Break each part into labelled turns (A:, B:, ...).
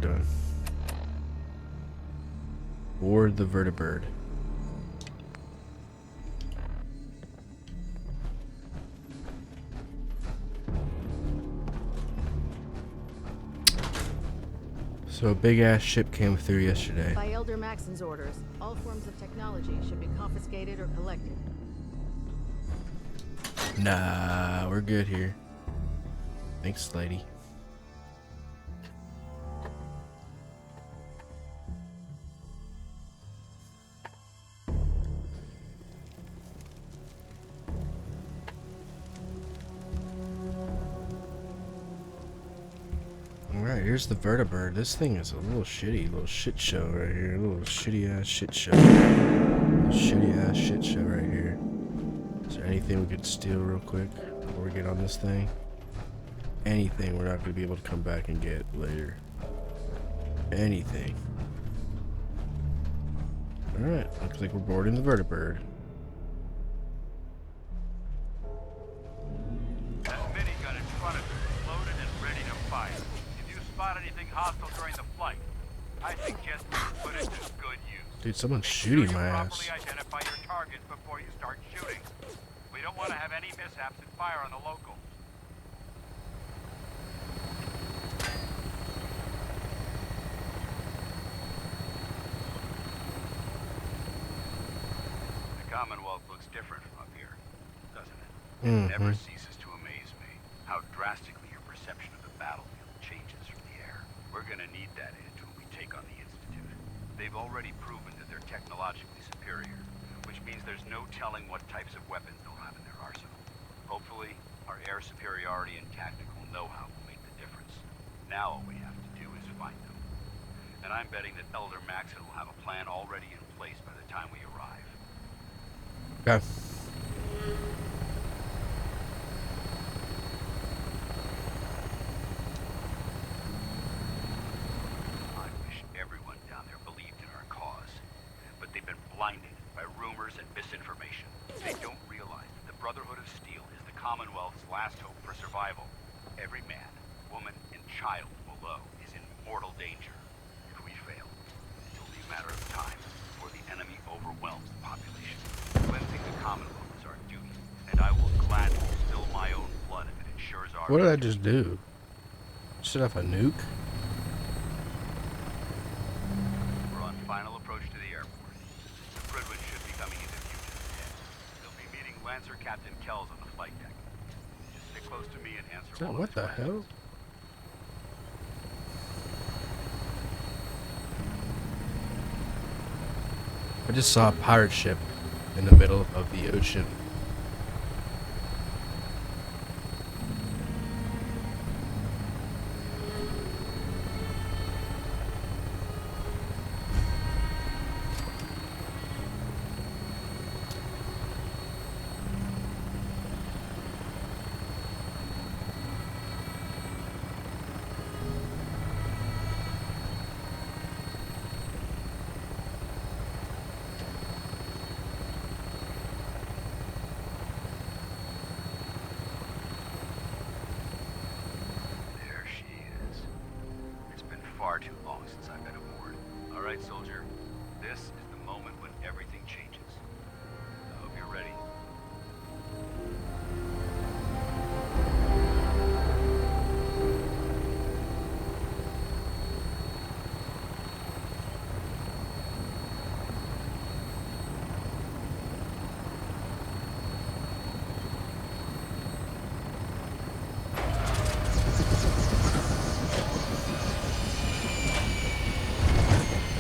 A: doing. Board the vertibird. So a big ass ship came through yesterday.
B: By Elder Maxon's orders, all forms of technology should be confiscated or collected.
A: Nah, we're good here. Thanks, lady. Alright, here's the vertibird. This thing is a little shitty, little shit show right here. A little shitty ass shit show. Shitty ass shit show right here. Is there anything we could steal real quick before we get on this thing? Anything we're not going to be able to come back and get later. Anything. Alright, looks like we're boarding the vertibird.
C: That minigun in front of you is loaded and ready to fire. If you spot anything hostile during the flight, I suggest you put it to good use.
A: Dude, someone's shooting my ass.
C: Properly identify your target before you start shooting. We don't want to have any mishaps and fire on the locals. The Commonwealth looks different from up here, doesn't it? It never ceases to amaze me how drastically your perception of the battlefield changes from the air. We're gonna need that edge when we take on the Institute. They've already proven that they're technologically superior, which means there's no telling what types of weapons they'll have in their arsenal. Hopefully, our air superiority and tactical know-how will make the difference. Now all we have to do is find them. And I'm betting that Elder Maxon will have a plan already in place by the time we arrive.
A: Okay.
C: I wish everyone down there believed in our cause, but they've been blinded by rumors and misinformation. They don't realize that the Brotherhood of Steel is the Commonwealth's last hope for survival. Every man, woman, and child below is in mortal danger. If we fail, it'll be a matter of time before the enemy overwhelms the population. Cleansing the Commonwealth is our duty, and I will gladly spill my own blood if it ensures our
A: What did I
C: victory.
A: just do? Set off a nuke?
C: We're on final approach to the airport. The Goodwin should be coming into view just ahead. They'll be meeting Lancer Captain Kells on the flight deck. Just stick close to me and answer all
A: What
C: his
A: the
C: questions.
A: hell? I just saw a pirate ship in the middle of the ocean.
C: There she is. It's been far too long since I've been aboard. All right, soldier. This is the moment when everything changes. I hope you're ready.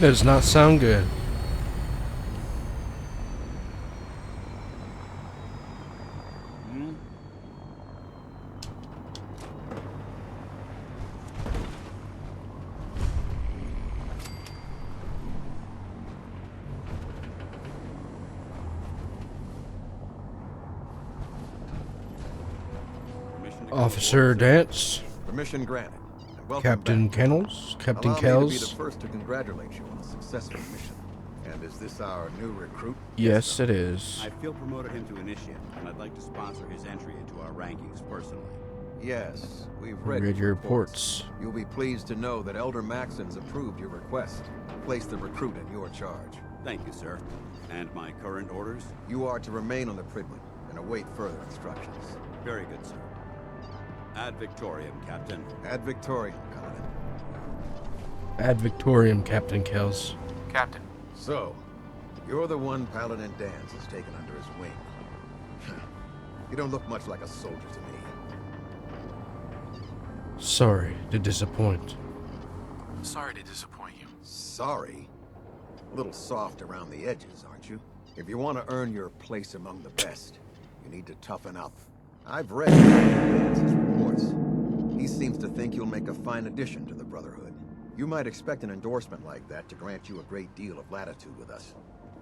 A: That does not sound good. Officer Dance,
D: Permission granted. And welcome
A: Captain
D: back.
A: Kennels, Captain
D: Allow me to be
A: Kells.
D: the first to congratulate you on a successful mission. And is this our new recruit?
A: Yes, it is.
E: I feel promoted him to initiate, and I'd like to sponsor his entry into our rankings personally.
D: Yes, we've
A: Read
D: read
A: your reports.
D: You'll be pleased to know that Elder Maxon's approved your request. Place the recruit in your charge.
C: Thank you, sir. And my current orders?
D: You are to remain on the Pridwood and await further instructions.
C: Very good, sir. Ad Victoriam, Captain.
D: Ad Victoriam, Condiment.
A: Ad Victoriam, Captain Kells.
E: Captain.
D: So, you're the one Paladin Danse has taken under his wing. You don't look much like a soldier to me.
A: Sorry to disappoint.
E: Sorry to disappoint you.
D: Sorry? A little soft around the edges, aren't you? If you want to earn your place among the best, you need to toughen up. I've read Dance's reports. He seems to think you'll make a fine addition to the Brotherhood. You might expect an endorsement like that to grant you a great deal of latitude with us.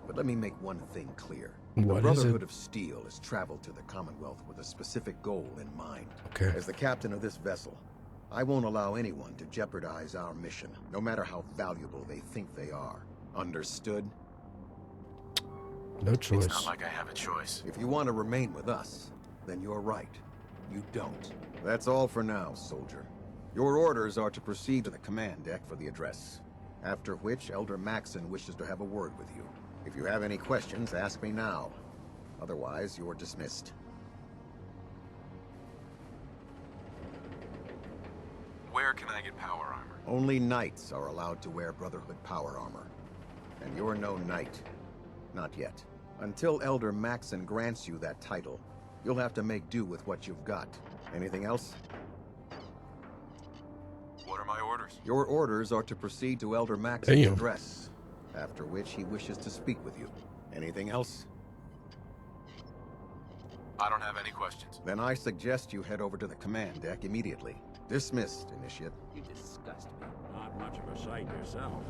D: But let me make one thing clear.
A: What
D: the
A: is
D: Brotherhood
A: it?
D: of Steel has traveled to the Commonwealth with a specific goal in mind.
A: Okay.
D: As the captain of this vessel, I won't allow anyone to jeopardize our mission, no matter how valuable they think they are. Understood?
A: No
E: It's
A: choice.
E: not like I have a choice.
D: If you want to remain with us, then you're right. You don't. That's all for now, soldier. Your orders are to proceed to the command deck for the address. After which, Elder Maxon wishes to have a word with you. If you have any questions, ask me now. Otherwise, you're dismissed.
E: Where can I get power armor?
D: Only knights are allowed to wear Brotherhood power armor. And you're no knight. Not yet. Until Elder Maxon grants you that title, you'll have to make do with what you've got. Anything else?
E: What are my orders?
D: Your orders are to proceed to Elder Maxon's
A: Damn.
D: address, after which he wishes to speak with you. Anything else?
E: I don't have any questions.
D: Then I suggest you head over to the command deck immediately. Dismissed, Initiate.
F: You disgust me. Not much of a sight yourself.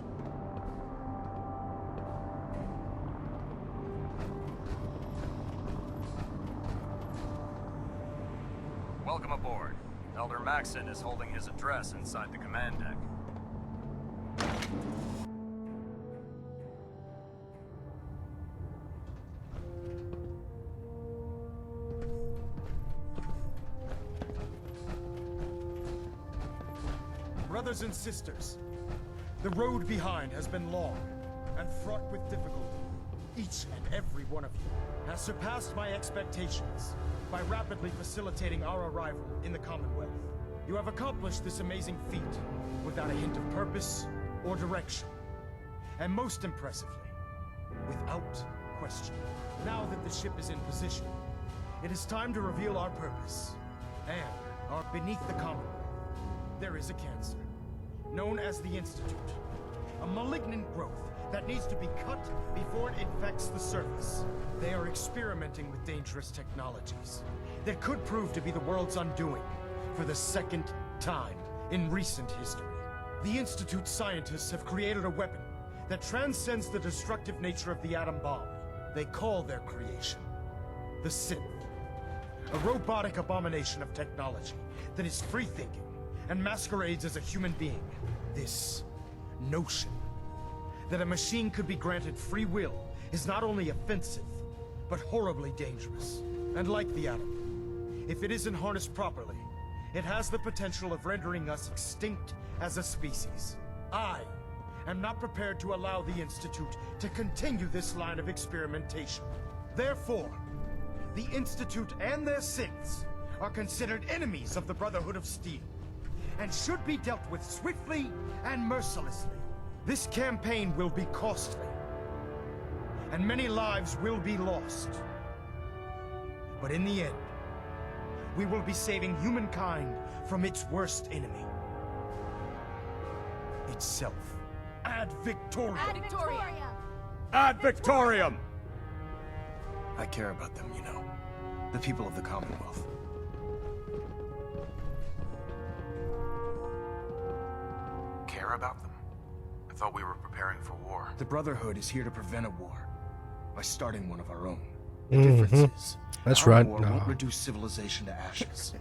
G: Welcome aboard. Elder Maxon is holding his address inside the command deck.
H: Brothers and sisters, the road behind has been long and fraught with difficulty. Each and every one of you has surpassed my expectations by rapidly facilitating our arrival in the Commonwealth. You have accomplished this amazing feat without a hint of purpose or direction. And most impressively, without question. Now that the ship is in position, it is time to reveal our purpose. And beneath the Commonwealth, there is a cancer, known as the Institute. A malignant growth that needs to be cut before it infects the surface. They are experimenting with dangerous technologies that could prove to be the world's undoing for the second time in recent history. The Institute's scientists have created a weapon that transcends the destructive nature of the atom bomb. They call their creation the Synth, a robotic abomination of technology that is free-thinking and masquerades as a human being. This notion that a machine could be granted free will is not only offensive, but horribly dangerous. And like the atom, if it isn't harnessed properly, it has the potential of rendering us extinct as a species. I am not prepared to allow the Institute to continue this line of experimentation. Therefore, the Institute and their synths are considered enemies of the Brotherhood of Steel, and should be dealt with swiftly and mercilessly. This campaign will be costly, and many lives will be lost. But in the end, we will be saving humankind from its worst enemy. Itself. Ad Victoriam!
B: Ad Victoriam!
G: Ad Victoriam!
H: I care about them, you know. The people of the Commonwealth.
E: Care about them? I thought we were preparing for war.
H: The Brotherhood is here to prevent a war by starting one of our own. The difference is,
A: That's
H: our
A: right.
H: war
A: Nah.
H: won't reduce civilization to ashes.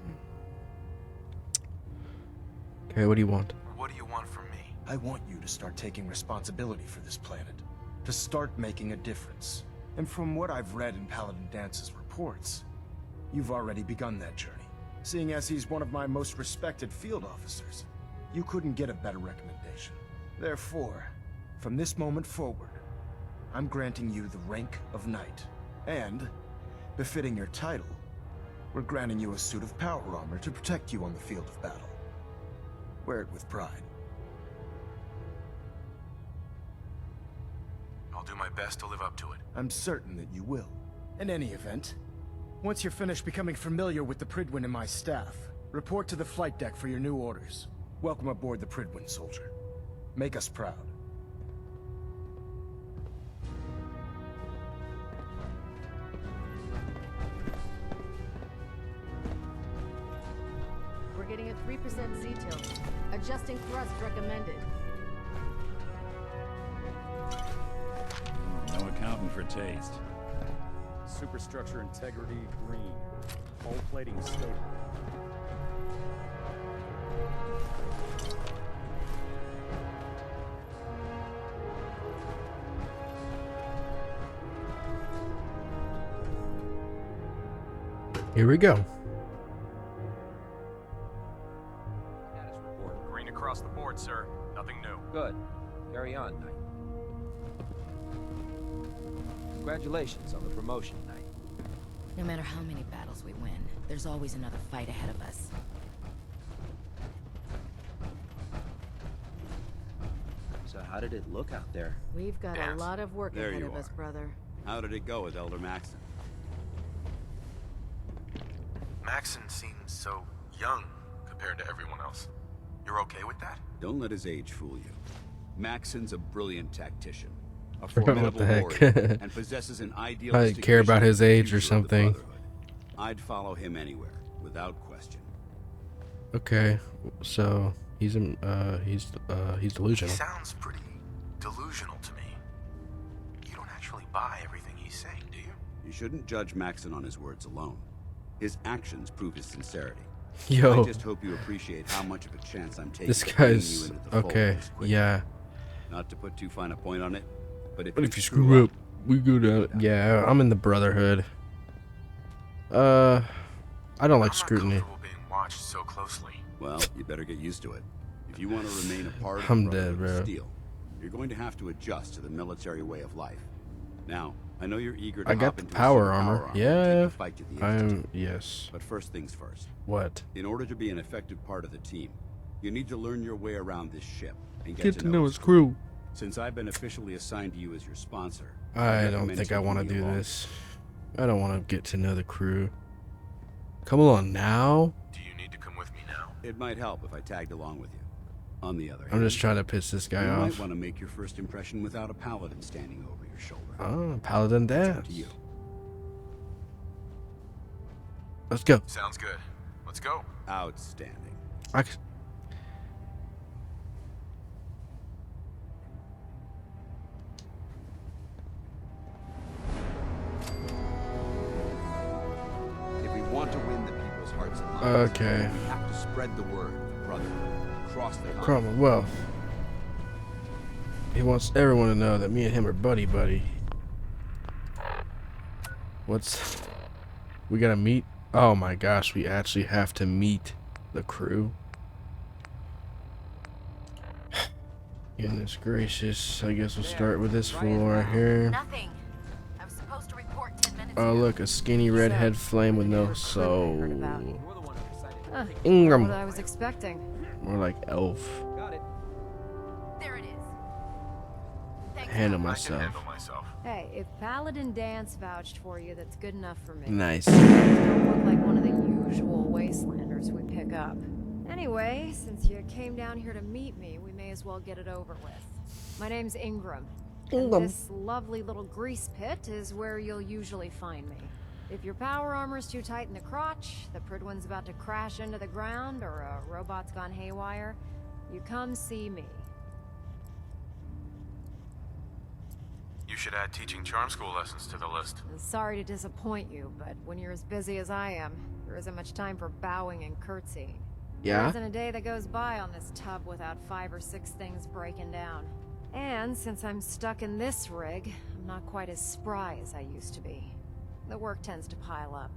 A: Okay, what do you want?
E: What do you want from me?
H: I want you to start taking responsibility for this planet, to start making a difference. And from what I've read in Paladin Dance's reports, you've already begun that journey. Seeing as he's one of my most respected field officers, you couldn't get a better recommendation. Therefore, from this moment forward, I'm granting you the rank of knight. And, befitting your title, we're granting you a suit of power armor to protect you on the field of battle. Wear it with pride.
E: I'll do my best to live up to it.
H: I'm certain that you will. In any event, once you're finished becoming familiar with the Pridwin and my staff, report to the flight deck for your new orders. Welcome aboard the Pridwin, soldier. Make us proud.
B: We're getting a 3% Z-tilt. Adjusting thrust recommended.
F: No accounting for taste.
I: Superstructure integrity green. Hull plating stable.
A: Here we go.
G: Status report. Green across the board, sir. Nothing new.
J: Good. Carry on, Knight. Congratulations on the promotion, Knight.
K: No matter how many battles we win, there's always another fight ahead of us.
J: So how did it look out there?
B: We've got a lot of work
C: There
B: ahead
C: you
B: of us,
C: are.
B: brother.
C: How did it go with Elder Maxon?
E: Maxon seems so young compared to everyone else. You're okay with that?
C: Don't let his age fool you. Maxon's a brilliant tactician, a
A: What
C: formidable
A: the heck?
C: warrior, and possesses an
A: I
C: idealistic
A: care about
C: vision
A: his
C: of the
A: age or
C: future of the
A: something.
C: Brotherhood. I'd follow him anywhere, without question.
A: Okay, so he's
E: He
A: delusional.
E: sounds pretty delusional to me. You don't actually buy everything he's saying, do you?
C: You shouldn't judge Maxon on his words alone. His actions prove his sincerity.
A: Yo,
C: I just hope you appreciate how much of a chance I'm taking.
A: this
C: to bringing
A: guy's
C: you into the fold
A: okay.
C: this quickly.
A: Yeah,
C: Not to put too fine a point on it, but if
A: you screw up, we go down. Yeah, I'm in the Brotherhood. I don't like
E: I'm
A: scrutiny.
E: not comfortable being watched so closely.
C: well, you better get used to it. If you want to remain a part of
A: I'm
C: the
A: dead,
C: Brotherhood of
A: bro.
C: Steel, you're going to have to adjust to the military way of life. Now, I know you're eager to
A: I
C: hop
A: got the
C: into a
A: power
C: suit of
A: armor.
C: and take
A: Yeah,
C: the fight to the Institute.
A: I'm yes.
C: But first things first.
A: What?
C: In order to be an effective part of the team, you need to learn your way around this ship and
A: Get to know his crew.
C: Since I've been officially assigned to you as your sponsor,
A: I don't
C: recommend
A: think I want to
C: taking me
A: do
C: along.
A: this. I don't want to get to know the crew. Come along now.
E: Do you need to come with me now?
C: It might help if I tagged along with you. On the other
A: I'm
C: hand,
A: just trying to piss this guy
C: you might
A: off.
C: want to make your first impression without a paladin standing over your shoulder.
A: Oh, Paladin
C: It's
A: dance.
C: up to you.
A: Let's go.
E: Sounds good. Let's go.
C: Outstanding.
A: I,
D: If we want to win the people's hearts and minds,
A: okay.
D: we have to spread the word of the Brotherhood across the continent.
A: Commonwealth. He wants everyone to know that me and him are buddy. What's... We gotta meet? Oh my gosh, we actually have to meet the crew. Goodness gracious. I guess we'll start with this fool right here.
K: Nothing. I was supposed to report 10 minutes
A: Oh
K: ago.
A: look, a skinny redhead flame with no
B: Heard
A: soul.
B: about.
J: We're the one who decided to
B: Huh.
J: take
A: Ingram.
B: What I was expecting.
A: More like elf.
J: Got it.
K: There it is. Thanks,
A: Handle
K: Doc.
E: I can
A: myself.
E: handle myself.
B: Hey, if Paladin Dance vouched for you, that's good enough for me.
A: Nice.
B: You don't look like one of the usual wastelanders we pick up. Anyway, since you came down here to meet me, we may as well get it over with. My name's Ingram. And this lovely little grease pit is where you'll usually find me. If your power armor's too tight in the crotch, the Pridwin's about to crash into the ground, or a robot's gone haywire, you come see me.
E: You should add teaching charm school lessons to the list.
B: Sorry to disappoint you, but when you're as busy as I am, there isn't much time for bowing and curtsying. There
A: Yeah?
B: isn't a day that goes by on this tub without 5 or 6 things breaking down. And since I'm stuck in this rig, I'm not quite as spry as I used to be. The work tends to pile up.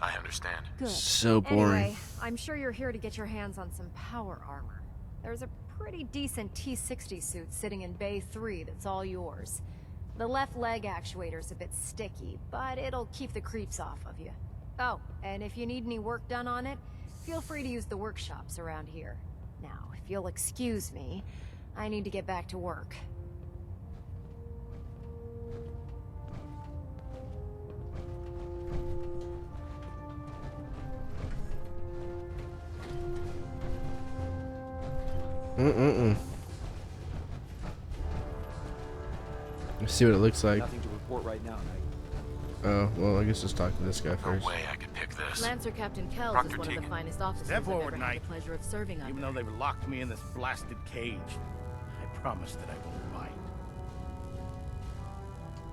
E: I understand.
B: Good.
A: So boring.
B: Anyway, I'm sure you're here to get your hands on some power armor. There's a pretty decent T-60 suit sitting in Bay 3 that's all yours. The left leg actuator's a bit sticky, but it'll keep the creeps off of you. Oh, and if you need any work done on it, feel free to use the workshops around here. Now, if you'll excuse me, I need to get back to work.
A: Let's see what it looks like.
J: Nothing to report right now, Knight.
A: Oh, well, I guess let's talk to this guy
E: No
A: first.
E: way I could pick this.
K: Lancer Captain Kells
E: Dr.
K: is one of the
E: Tegan.
K: finest officers
F: Step
K: I've
F: forward,
K: ever had
F: Knight.
K: the pleasure of serving
F: Even
K: under.
F: though they've locked me in this blasted cage, I promise that I won't bite.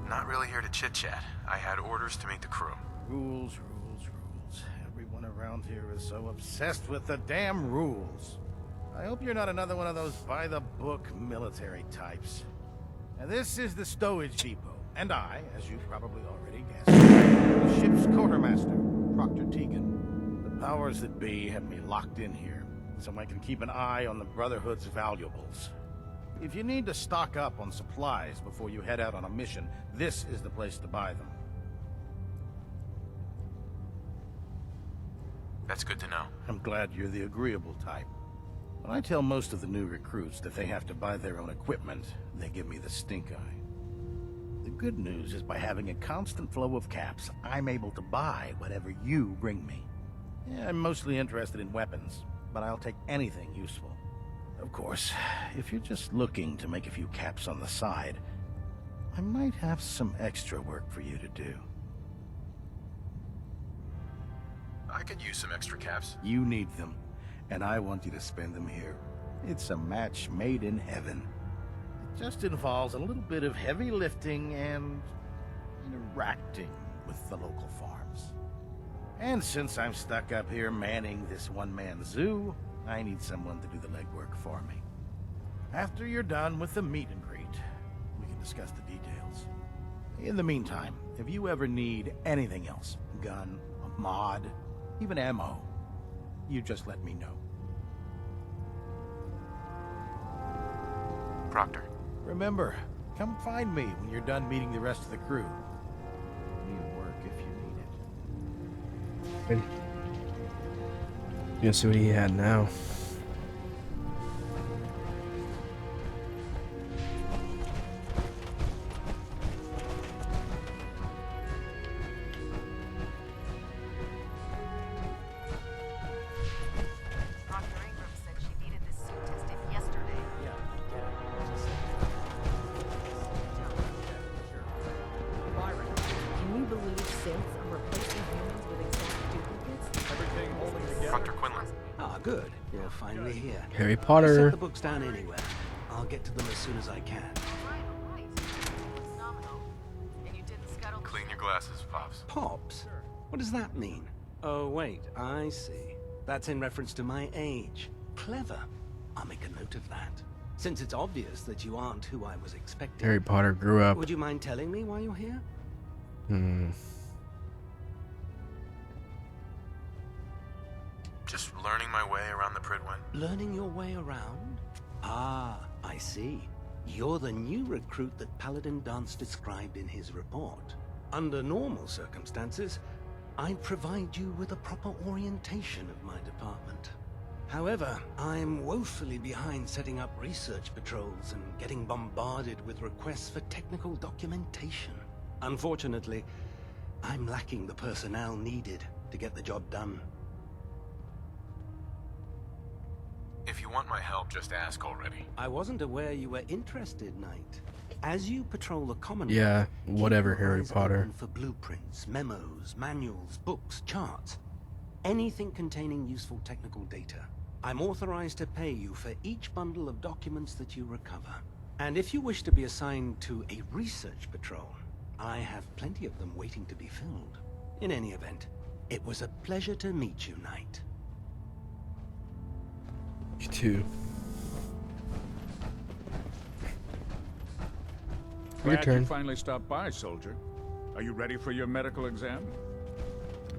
E: Not really here to chit-chat. I had orders to meet the crew.
F: Rules, rules, rules. Everyone around here is so obsessed with the damn rules. I hope you're not another one of those by-the-book military types. Now, this is the stowage depot, and I, as you probably already guessed, am the ship's quartermaster, Proctor Tegan. The powers that be have me locked in here, so I can keep an eye on the Brotherhood's valuables. If you need to stock up on supplies before you head out on a mission, this is the place to buy them.
E: That's good to know.
F: I'm glad you're the agreeable type. When I tell most of the new recruits that they have to buy their own equipment, they give me the stink eye. The good news is by having a constant flow of caps, I'm able to buy whatever you bring me. Yeah, I'm mostly interested in weapons, but I'll take anything useful. Of course, if you're just looking to make a few caps on the side, I might have some extra work for you to do.
E: I could use some extra caps.
F: You need them, and I want you to spend them here. It's a match made in heaven. It just involves a little bit of heavy lifting and interacting with the local farms. And since I'm stuck up here manning this one-man zoo, I need someone to do the legwork for me. After you're done with the meet and greet, we can discuss the details. In the meantime, if you ever need anything else, gun, a mod, even ammo, you just let me know.
E: Proctor.
F: Remember, come find me when you're done meeting the rest of the crew. Need work if you need it.
A: Gonna see what he had now.
L: Good. You're finally here.
A: Harry Potter.
L: Set the books down anywhere. I'll get to them as soon as I can.
E: Clean your glasses, Pops.
L: Pops? What does that mean? Oh, wait. I see. That's in reference to my age. Clever. I'll make a note of that. Since it's obvious that you aren't who I was expecting.
A: Harry Potter grew up.
L: Would you mind telling me why you're here?
E: Just learning my way around the Pridwen.
L: Learning your way around? Ah, I see. You're the new recruit that Paladin Dance described in his report. Under normal circumstances, I'd provide you with a proper orientation of my department. However, I'm woefully behind setting up research patrols and getting bombarded with requests for technical documentation. Unfortunately, I'm lacking the personnel needed to get the job done.
E: If you want my help, just ask already.
L: I wasn't aware you were interested, Knight. As you patrol the common...
A: Yeah, whatever, Harry Potter.
L: For blueprints, memos, manuals, books, charts. Anything containing useful technical data. I'm authorized to pay you for each bundle of documents that you recover. And if you wish to be assigned to a research patrol, I have plenty of them waiting to be filled. In any event, it was a pleasure to meet you, Knight.
A: You too. Your
F: Glad
A: turn.
F: you finally stopped by, soldier. Are you ready for your medical exam?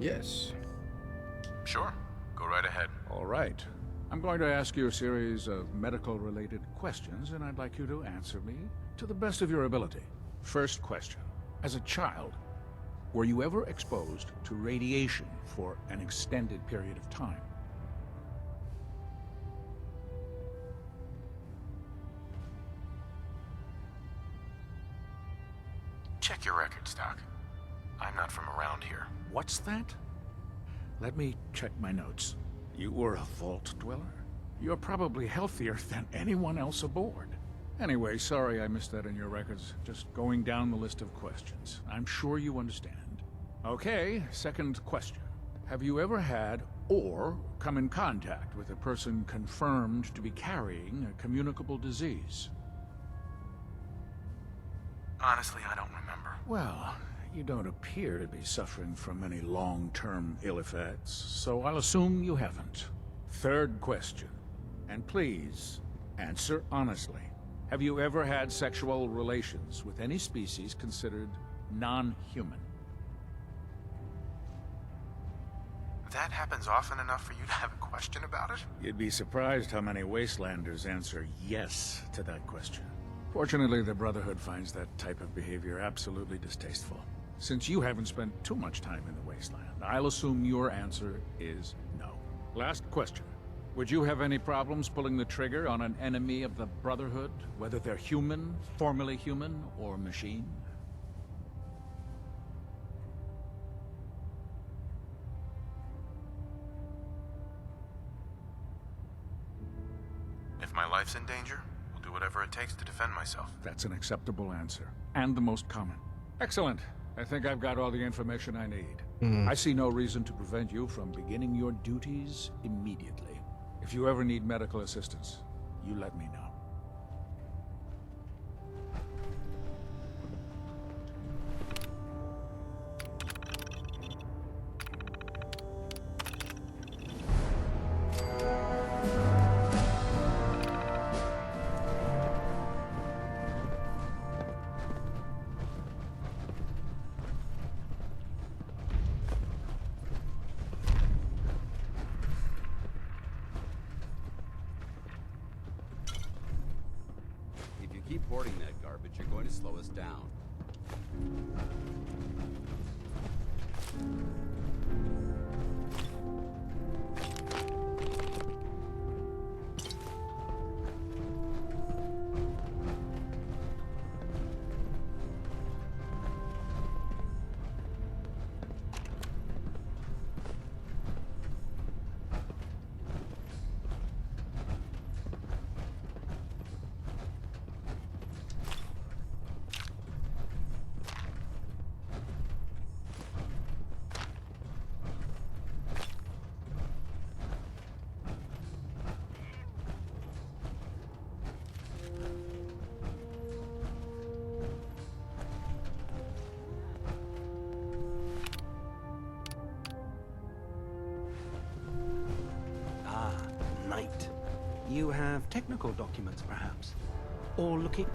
A: Yes.
E: Sure. Go right ahead.
M: All right. I'm going to ask you a series of medical-related questions, and I'd like you to answer me to the best of your ability. First question. As a child, were you ever exposed to radiation for an extended period of time?
E: Check your records, Doc. I'm not from around here.
M: What's that? Let me check my notes. You were a vault dweller? You're probably healthier than anyone else aboard. Anyway, sorry I missed that in your records. Just going down the list of questions. I'm sure you understand. Okay, second question. Have you ever had or come in contact with a person confirmed to be carrying a communicable disease?
E: Honestly, I don't remember.
M: Well, you don't appear to be suffering from any long-term ill effects, so I'll assume you haven't. Third question, and please, answer honestly. Have you ever had sexual relations with any species considered non-human?
E: That happens often enough for you to have a question about it?
M: You'd be surprised how many Wastelanders answer yes to that question. Fortunately, the Brotherhood finds that type of behavior absolutely distasteful. Since you haven't spent too much time in the Wasteland, I'll assume your answer is no. Last question. Would you have any problems pulling the trigger on an enemy of the Brotherhood, whether they're human, formerly human, or machine?
E: If my life's in danger, I'll do whatever it takes to defend myself.
M: That's an acceptable answer, and the most common. Excellent. I think I've got all the information I need. I see no reason to prevent you from beginning your duties immediately. If you ever need medical assistance, you let me know.
N: Keep hoarding that garbage, you're going to slow us down.
L: You have technical documents, perhaps? Or looking...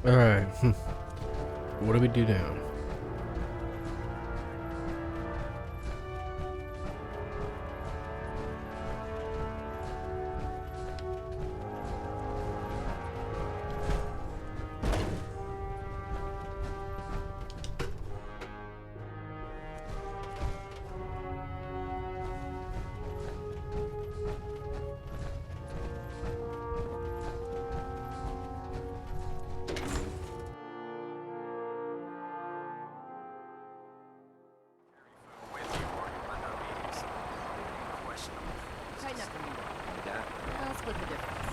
A: Alright. What do we do now?
B: Tighten up the meter. I'll split the difference.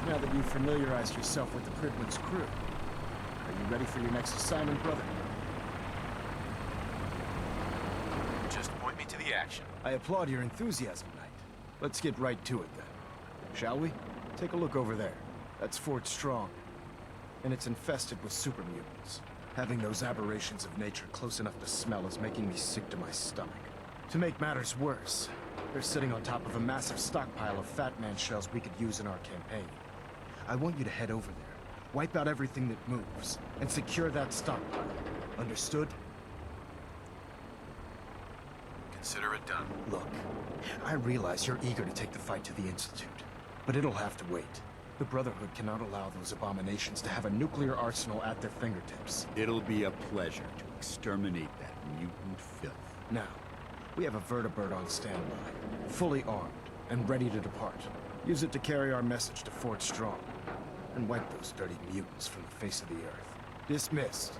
H: Now that you've familiarized yourself with the Pridwin's crew, are you ready for your next assignment, brother?
E: Just point me to the action.
H: I applaud your enthusiasm, Knight. Let's get right to it, then. Shall we? Take a look over there. That's Fort Strong. And it's infested with super mutants. Having those aberrations of nature close enough to smell is making me sick to my stomach. To make matters worse, they're sitting on top of a massive stockpile of Fat Man shells we could use in our campaign. I want you to head over there, wipe out everything that moves, and secure that stockpile. Understood?
E: Consider it done.
H: Look, I realize you're eager to take the fight to the Institute, but it'll have to wait. The Brotherhood cannot allow those abominations to have a nuclear arsenal at their fingertips.
N: It'll be a pleasure to exterminate that mutant filth.
H: Now, we have a vertibird on standby, fully armed and ready to depart. Use it to carry our message to Fort Strong, and wipe those dirty mutants from the face of the earth. Dismissed.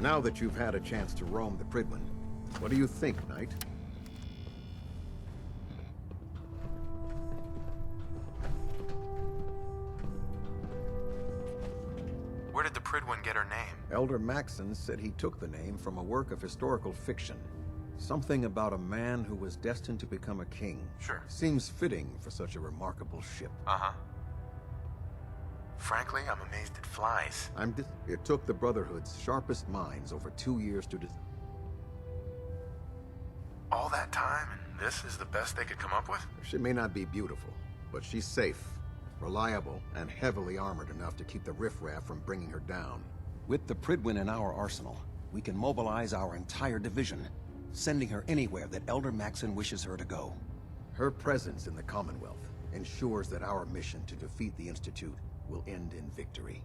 D: Now that you've had a chance to roam the Pridwin, what do you think, Knight?
E: Where did the Pridwin get her name?
D: Elder Maxon said he took the name from a work of historical fiction. Something about a man who was destined to become a king.
E: Sure.
D: Seems fitting for such a remarkable ship.
E: Uh-huh. Frankly, I'm amazed it flies.
D: It took the Brotherhood's sharpest minds over 2 years to
E: All that time, and this is the best they could come up with?
D: She may not be beautiful, but she's safe, reliable, and heavily armored enough to keep the riffraff from bringing her down.
O: With the Pridwin in our arsenal, we can mobilize our entire division, sending her anywhere that Elder Maxon wishes her to go.
D: Her presence in the Commonwealth ensures that our mission to defeat the Institute will end in victory.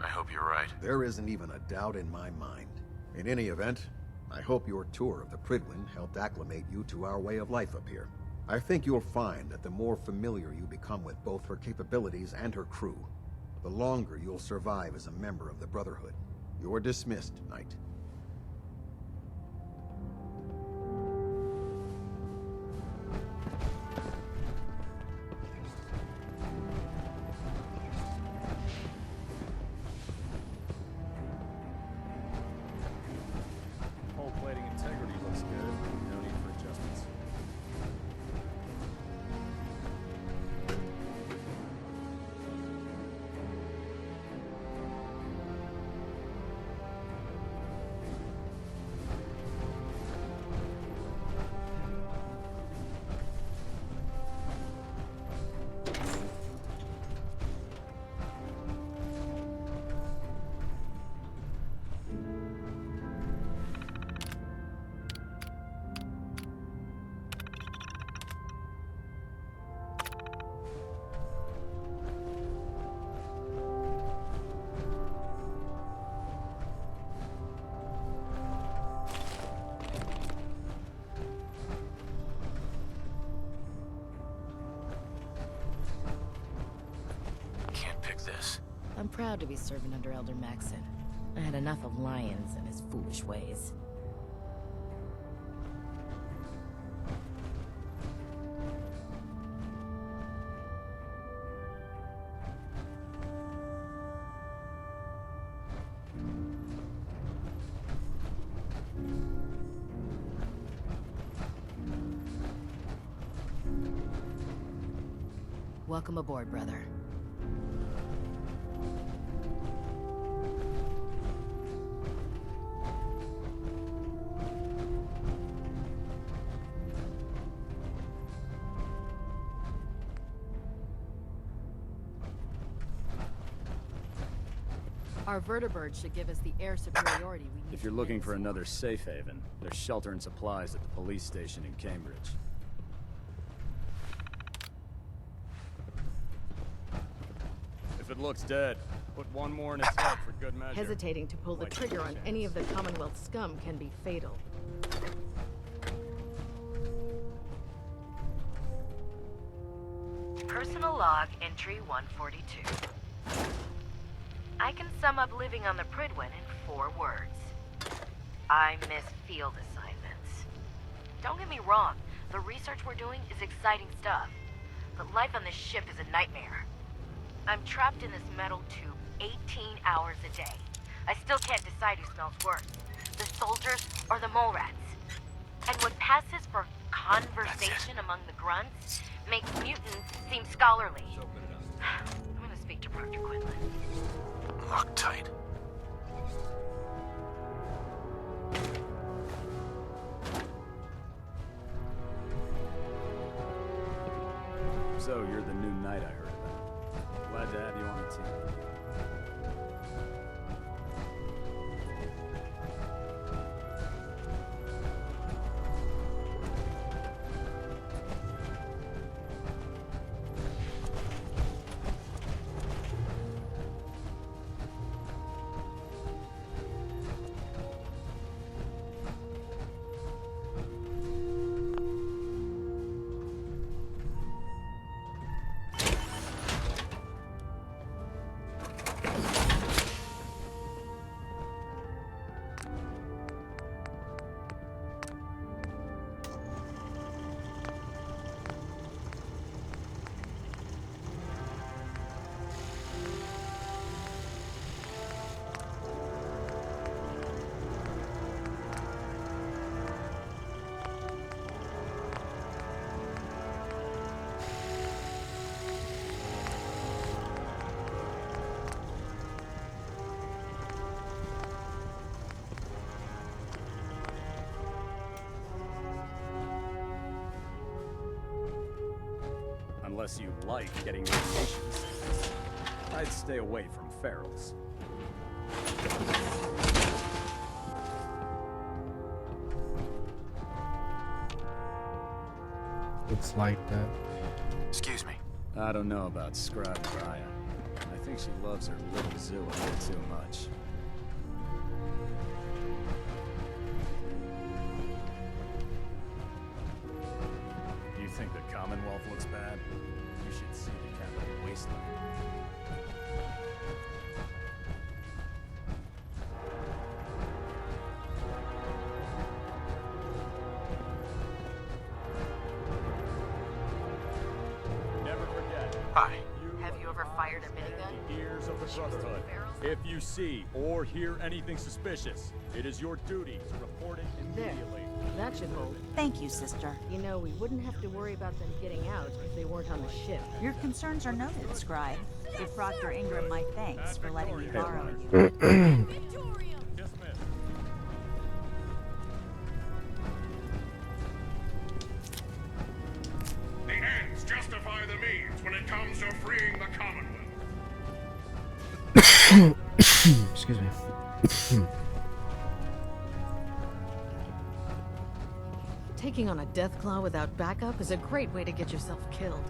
E: I hope you're right.
D: There isn't even a doubt in my mind. In any event, I hope your tour of the Pridwin helped acclimate you to our way of life up here. I think you'll find that the more familiar you become with both her capabilities and her crew, the longer you'll survive as a member of the Brotherhood. You're dismissed, Knight.
I: Hull plating integrity looks good. No need for adjustments.
E: Can't pick this.
K: I'm proud to be serving under Elder Maxon. I had enough of Lyons and his foolish ways. Welcome aboard, brother. Our vertibird should give us the air superiority we need.
G: If you're looking for another safe haven, there's shelter and supplies at the police station in Cambridge. If it looks dead, put one more in its head for good measure.
K: Hesitating to pull the trigger on any of the Commonwealth scum can be fatal. Personal log entry 142. I can sum up living on the Prydwen in 4 words. I miss field assignments. Don't get me wrong, the research we're doing is exciting stuff, but life on this ship is a nightmare. I'm trapped in this metal tube 18 hours a day. I still can't decide who smells worse, the soldiers or the mole rats. And what passes for conversation among the grunts makes mutants seem scholarly. I'm gonna speak to Proctor Quinlan.
E: Lock tight.
G: So, you're the new knight I heard about. Glad to have you on the team. Unless you like getting radiation sickness. I'd stay away from ferals.
A: It's like that.
E: Excuse me.
G: I don't know about Scribe Raya. I think she loves her little zoo a bit too much. You think the Commonwealth looks bad? You should see the capital wasteland.
H: Never forget.
E: Hi.
K: Have you ever fired a minigun?
H: The ears of the Brotherhood. If you see or hear anything suspicious, it is your duty to report it immediately.
K: That should hold.
P: Thank you, sister.
K: You know, we wouldn't have to worry about them getting out if they weren't on the ship.
P: Your concerns are noted, Scribe. Give Proctor Ingram my thanks for letting me borrow you.
H: Dismissed.
Q: The ends justify the means when it comes to freeing the Commonwealth.
A: Excuse me.
K: Taking on a Deathclaw without backup is a great way to get yourself killed.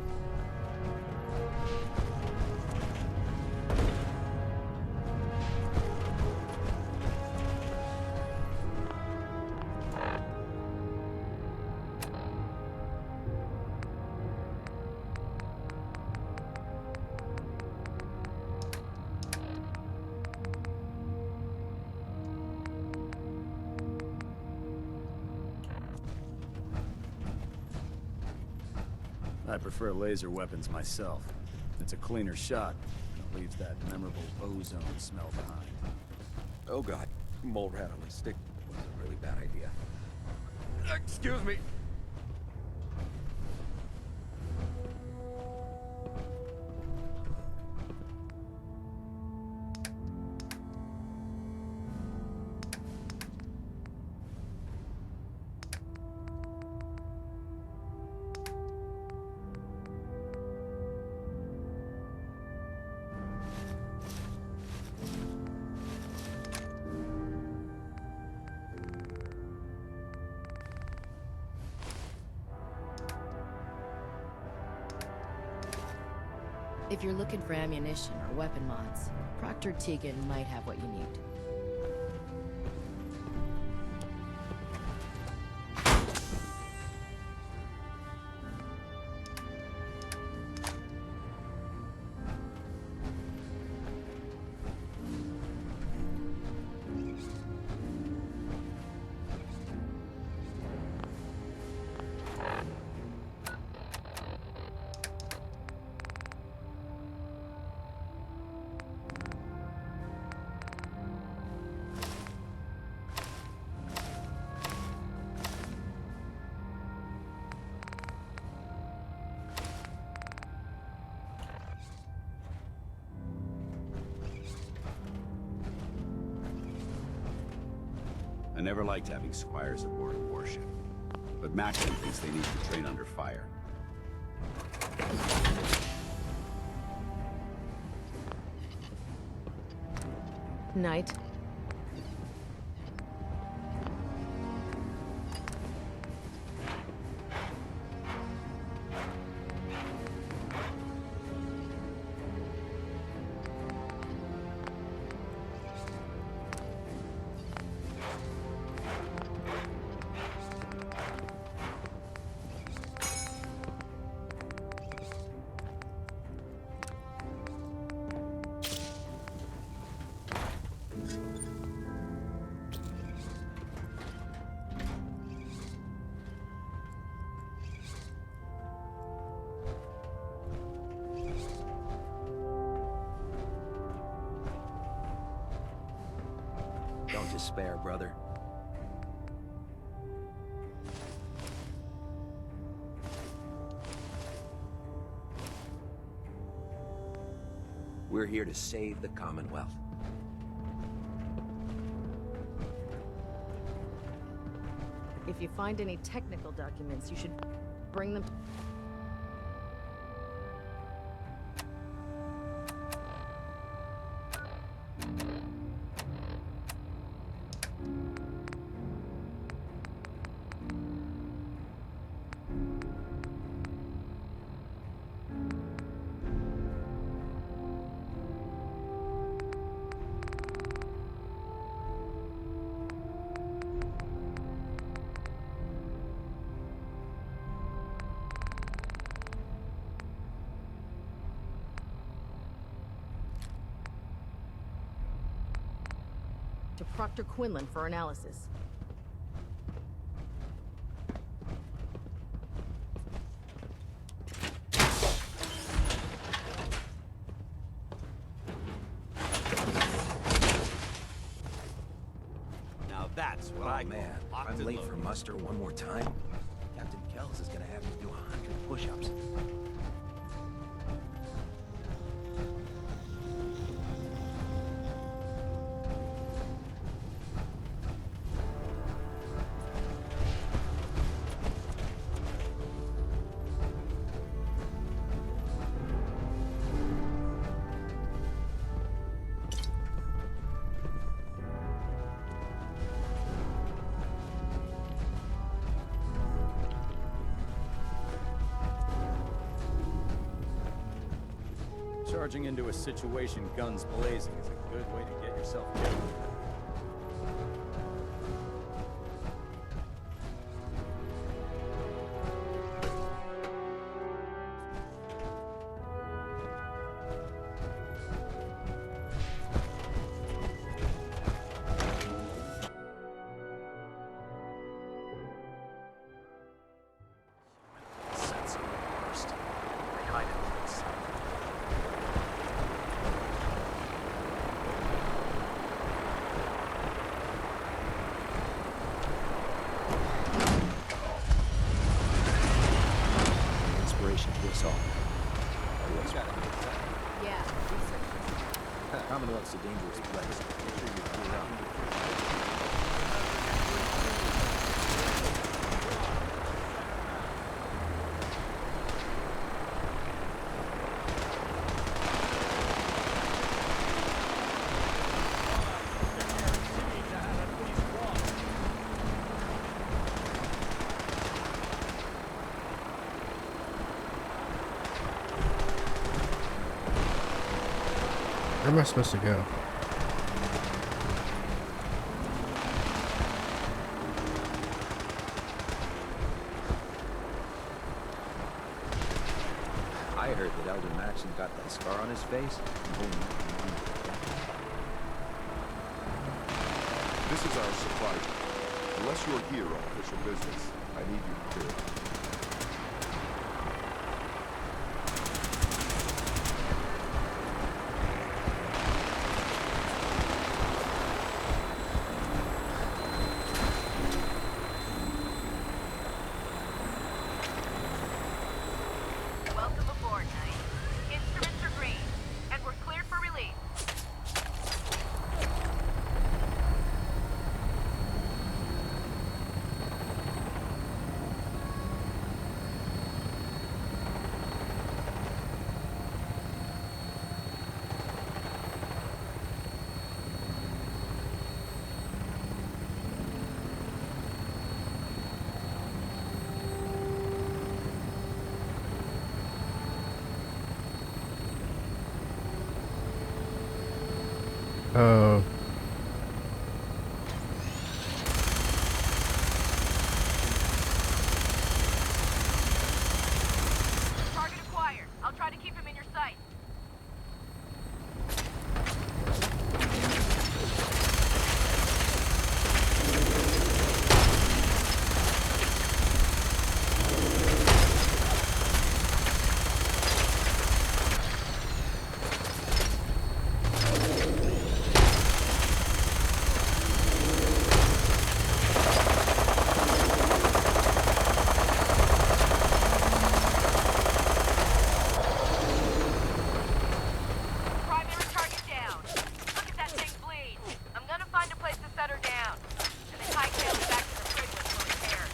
G: I prefer laser weapons myself. It's a cleaner shot, and it leaves that memorable ozone smell behind.
O: Oh god, mole rat on a stick was a really bad idea.
H: Excuse me.
R: If you're looking for ammunition or weapon mods, Proctor Tegan might have what you need.
C: I never liked having squires aboard a warship, but Maxon thinks they need to train under fire.
R: Knight.
O: Don't despair, brother. We're here to save the Commonwealth.
R: If you find any technical documents, you should bring them. To Proctor Quinlan for analysis.
O: Now that's what I man. I'm late for muster one more time. Captain Kells is gonna have me do 100 push-ups.
J: Charging into a situation guns blazing is a good way to get yourself killed.
R: Yeah, research.
J: Commonwealth's a dangerous place. Make sure you clear out.
A: Where am I supposed to go?
N: I heard that Elder Maxon got that scar on his face.
S: This is our supply. Unless you're here on official business, I need you to clear it.
K: Welcome aboard, Knight. Instruments are green, and we're cleared for release.
A: Oh.
K: Target acquired. I'll try to keep him in your sight. Primary target down. Look at that thing bleed. I'm gonna find a place to set her down. And then hightail it back to the Priglet for repairs.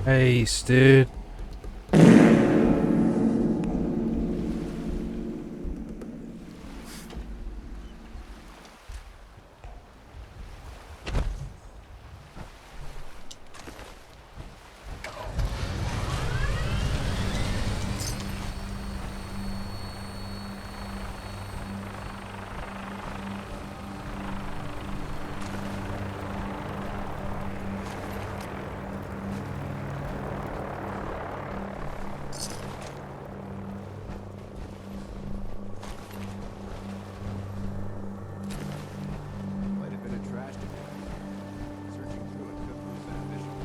A: Ace, dude.
N: Might have been a trash compactor. Searching through it could prove beneficial.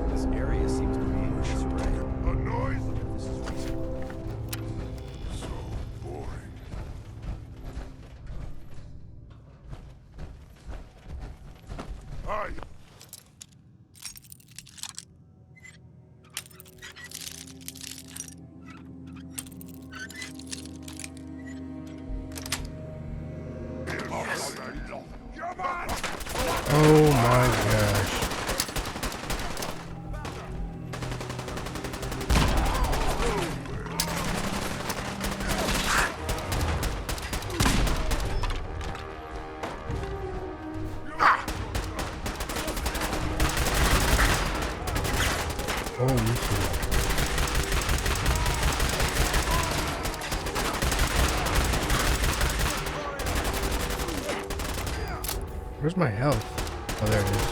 N: This area seems to be in disarray.
S: A noise?
N: This is reasonable.
S: So boring. Hi.
A: Oh my gosh. Holy shit. Where's my health? Oh, there it is.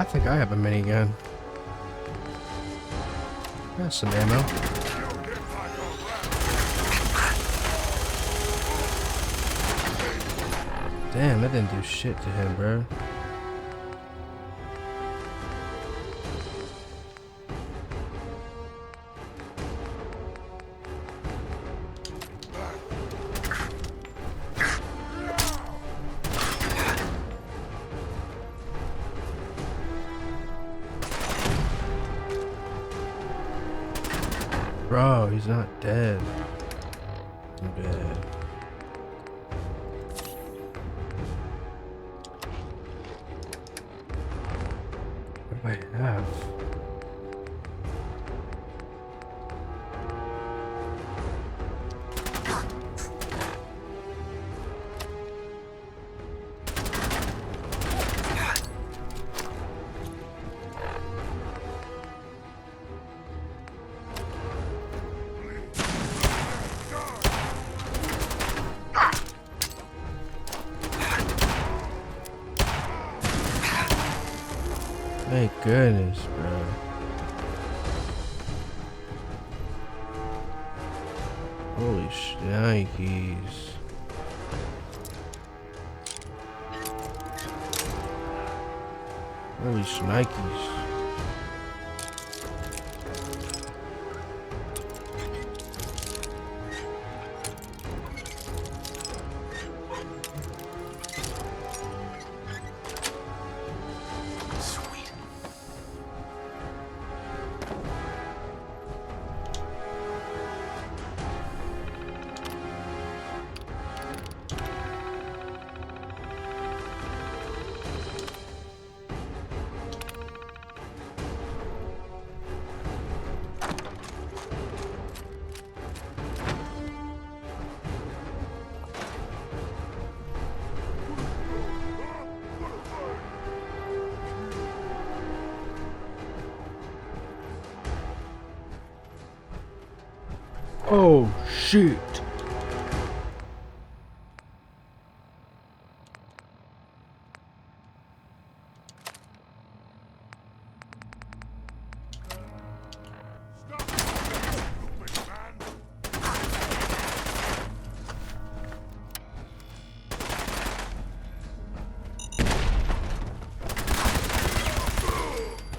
A: I think I have a minigun. That's some ammo. Damn, that didn't do shit to him, bro. Bro, he's not dead. Bad. What do I have? Thank goodness, bro. Holy shnikes. Holy shnikes. Oh shit.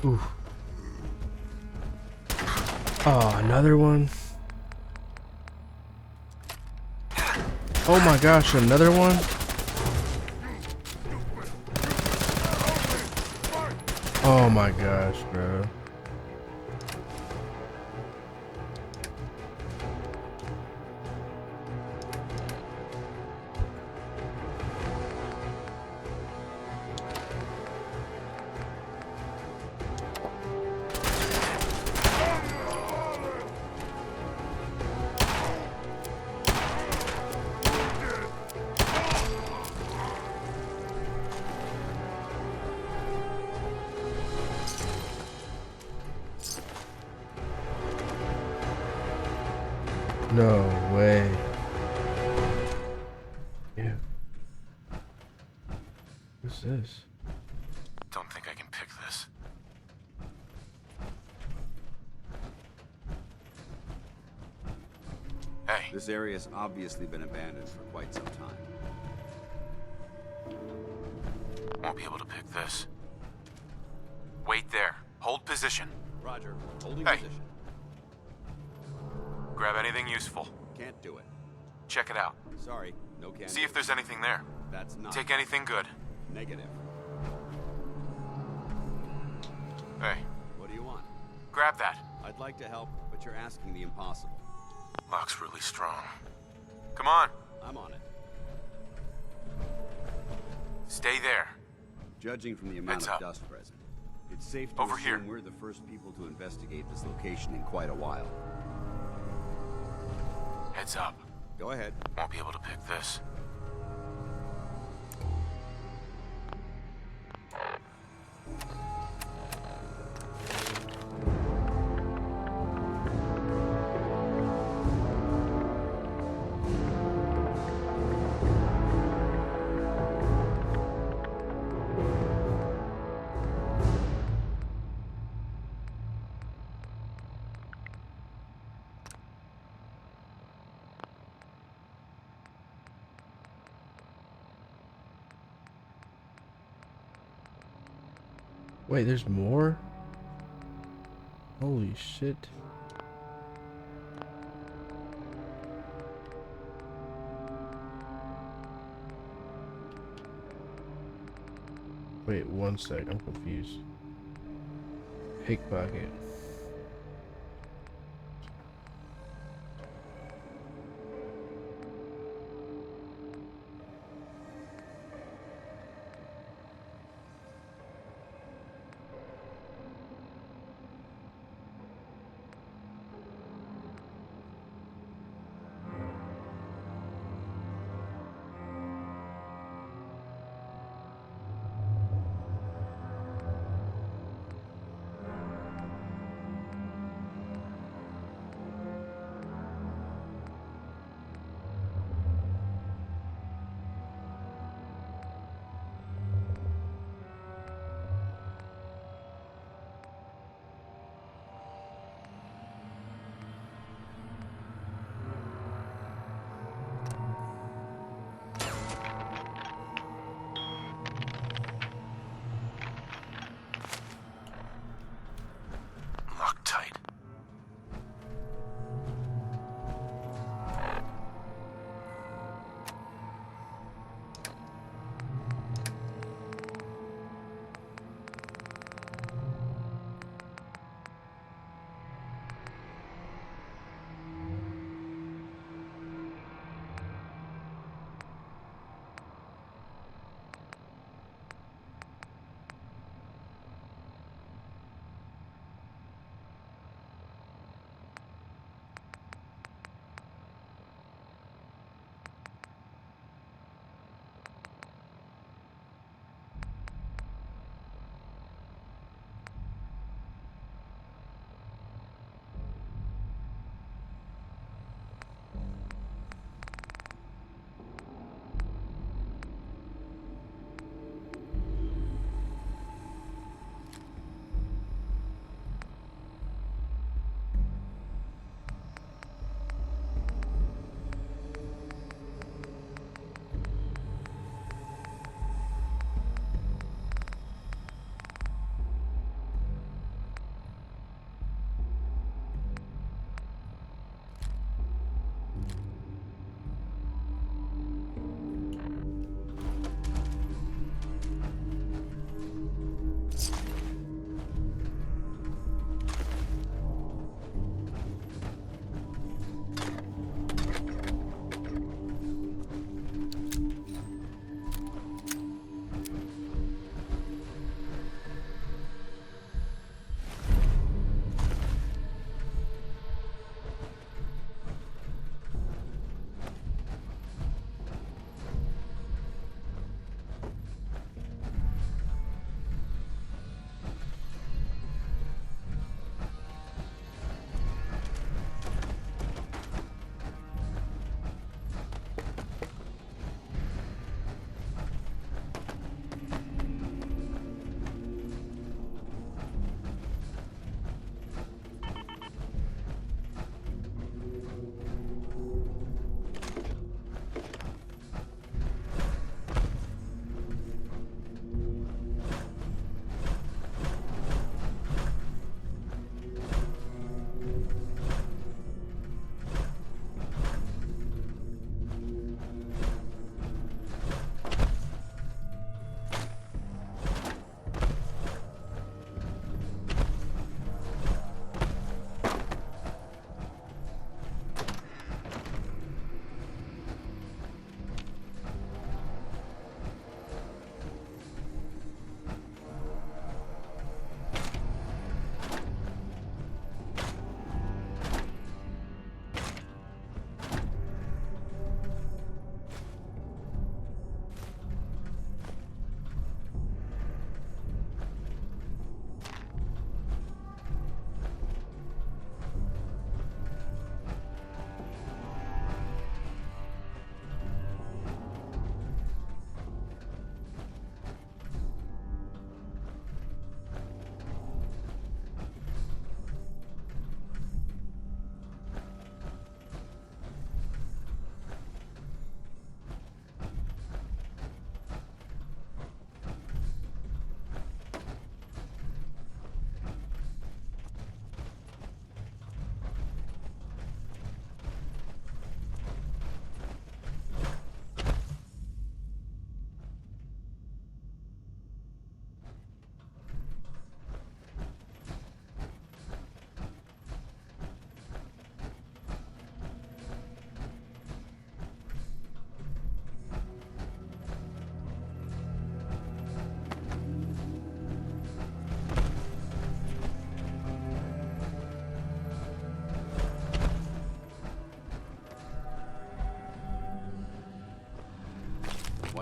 A: Ooh. Oh, another one. Oh my gosh, another one? Oh my gosh, bro. No way. Yeah. What's this?
E: Don't think I can pick this. Hey.
C: This area has obviously been abandoned for quite some time.
E: Won't be able to pick this. Wait there. Hold position.
C: Roger. Holding
E: Hey.
C: position.
E: Grab anything useful.
C: Can't do it.
E: Check it out.
C: Sorry, no can.
E: See if there's anything there.
C: That's not.
E: Take anything good.
C: Negative.
E: Hey,
C: What do you want?
E: grab that.
C: I'd like to help, but you're asking the impossible.
E: Lock's really strong. Come on.
C: I'm on it.
E: Stay there.
C: Judging from the amount
E: Heads
C: of
E: up.
C: dust present, it's safe to
E: Over
C: assume
E: here.
C: we're the first people to investigate this location in quite a while.
E: Heads up.
C: Go ahead.
E: Won't be able to pick this.
A: Wait, there's more? Holy shit. Wait, one sec, I'm confused. Pickpocket.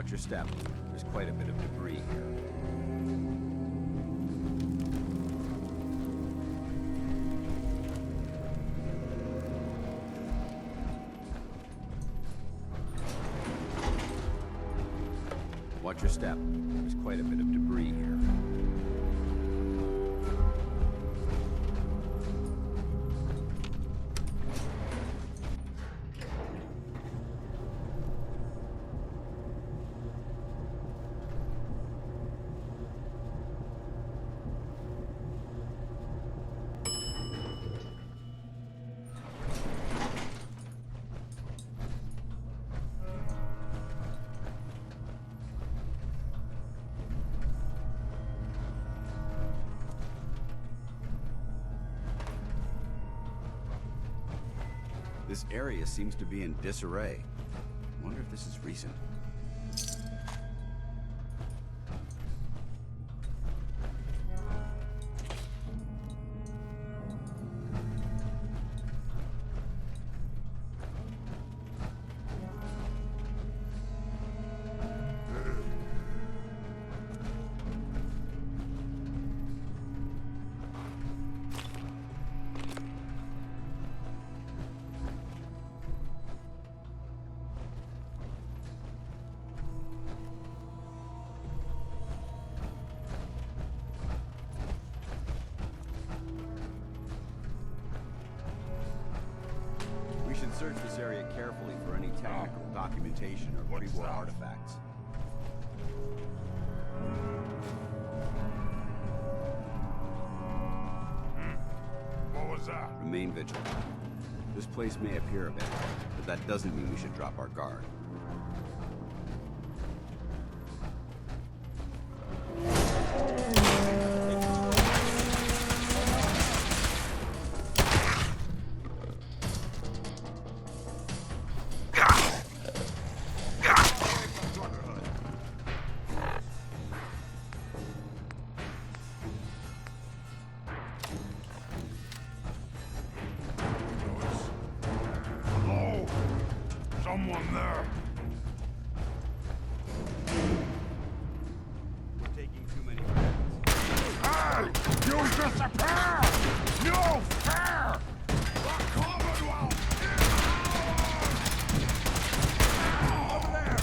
C: Watch your step. There's quite a bit of debris here. Watch your step. There's quite a bit of debris here. This area seems to be in disarray. I wonder if this is recent. Search this area carefully for any technical documentation or pre-war artifacts.
Q: What was that?
C: Remain vigilant. This place may appear abandoned, but that doesn't mean we should drop our guard.
Q: Someone there.
C: We're taking too many risks.
Q: Hey! You disappear! No fair! The Commonwealth is ours! Over there!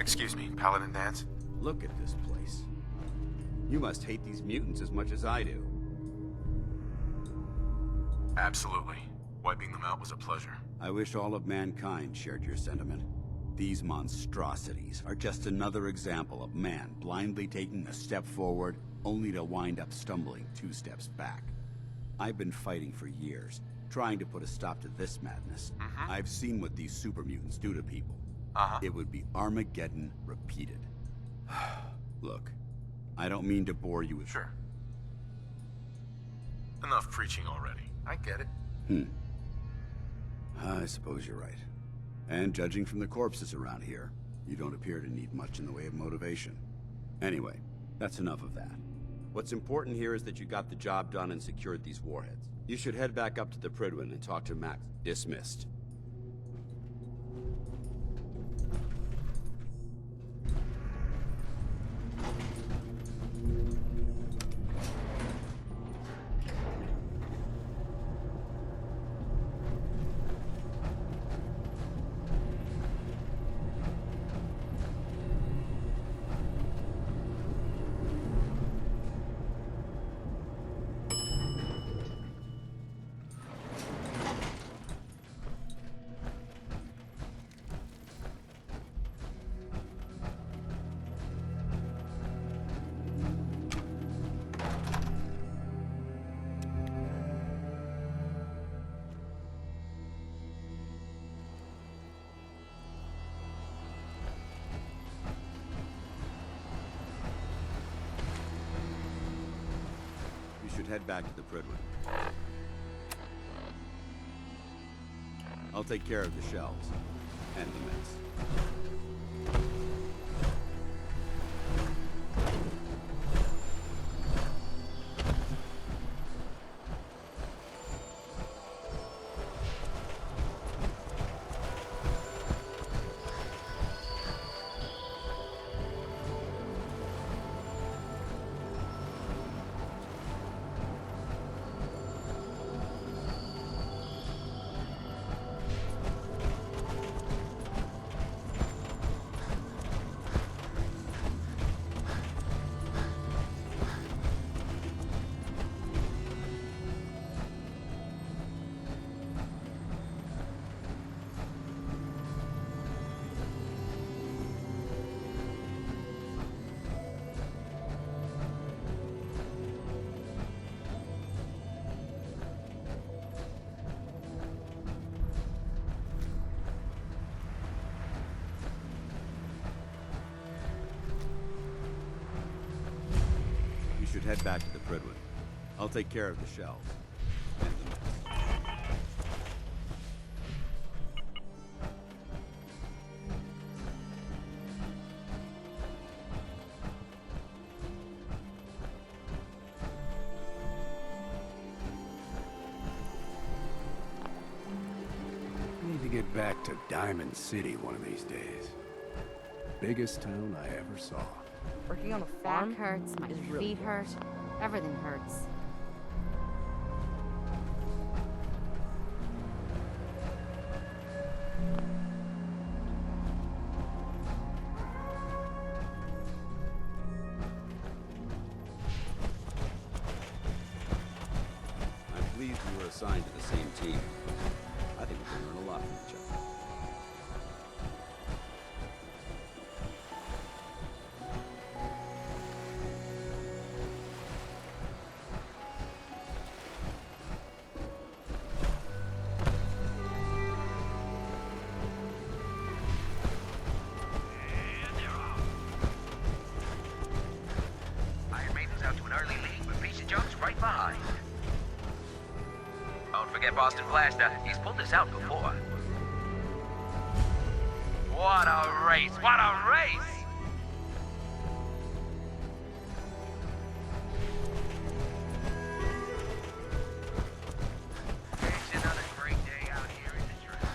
E: Excuse me, Paladin Dance?
N: Look at this place. You must hate these mutants as much as I do.
E: Absolutely. Wiping them out was a pleasure.
N: I wish all of mankind shared your sentiment. These monstrosities are just another example of man blindly taking a step forward, only to wind up stumbling 2 steps back. I've been fighting for years, trying to put a stop to this madness. I've seen what these super mutants do to people. It would be Armageddon repeated. Look, I don't mean to bore you with...
E: Sure. Enough preaching already. I get it.
N: I suppose you're right. And judging from the corpses around here, you don't appear to need much in the way of motivation. Anyway, that's enough of that. What's important here is that you got the job done and secured these warheads. You should head back up to the Prydwen and talk to Max. Dismissed. Should head back to the Prydwen. I'll take care of the shells and the mess. Should head back to the Prydwen. I'll take care of the shells and the mess.
T: Need to get back to Diamond City one of these days. Biggest town I ever saw.
U: Working on a farm back hurts, my feet hurt, everything hurts.
N: I'm pleased we were assigned to the same team. I think we can learn a lot from each other.
V: Boston Blaster. He's pulled this out before. What a race! What a race! It's another great day out here in the track.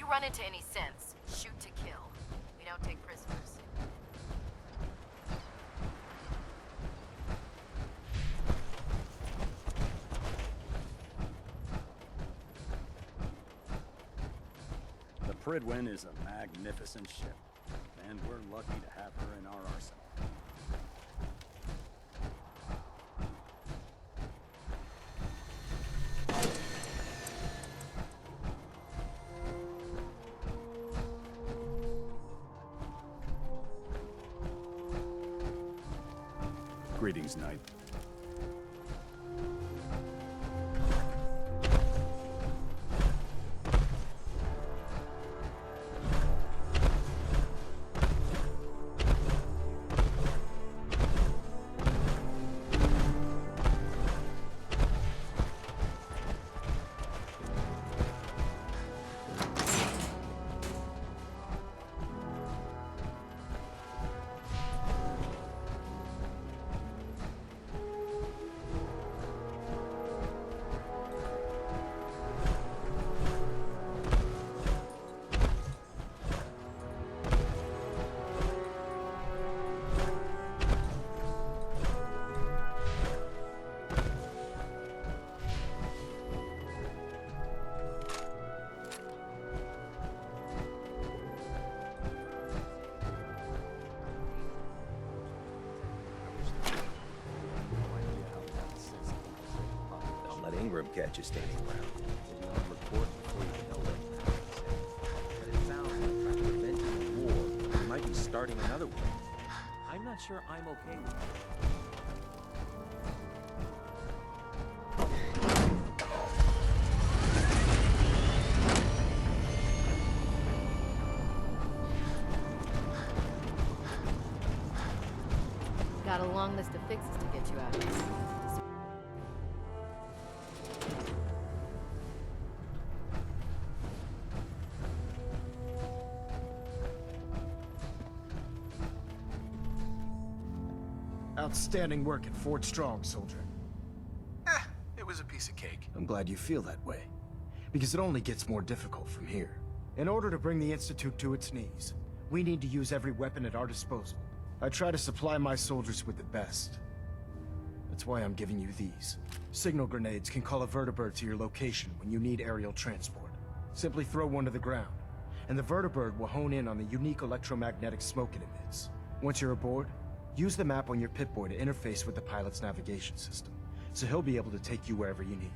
K: run into any sense, shoot to kill. We don't take prisoners.
J: The Pridwin is a magnificent ship, and we're lucky to have her in our arsenal.
G: Greetings, Knight.
F: Don't let Ingram catch you standing around. Report before you know it. But it sounds like by preventing a war, we might be starting another one. I'm not sure I'm okay with that.
R: Got a long list of fixes to get you out of here.
H: Outstanding work at Fort Strong, soldier.
E: It was a piece of cake.
H: I'm glad you feel that way, because it only gets more difficult from here. In order to bring the Institute to its knees, we need to use every weapon at our disposal. I try to supply my soldiers with the best. That's why I'm giving you these. Signal grenades can call a vertibird to your location when you need aerial transport. Simply throw one to the ground, and the vertibird will hone in on the unique electromagnetic smoke it emits. Once you're aboard, use the map on your Pip-Boy to interface with the pilot's navigation system, so he'll be able to take you wherever you need.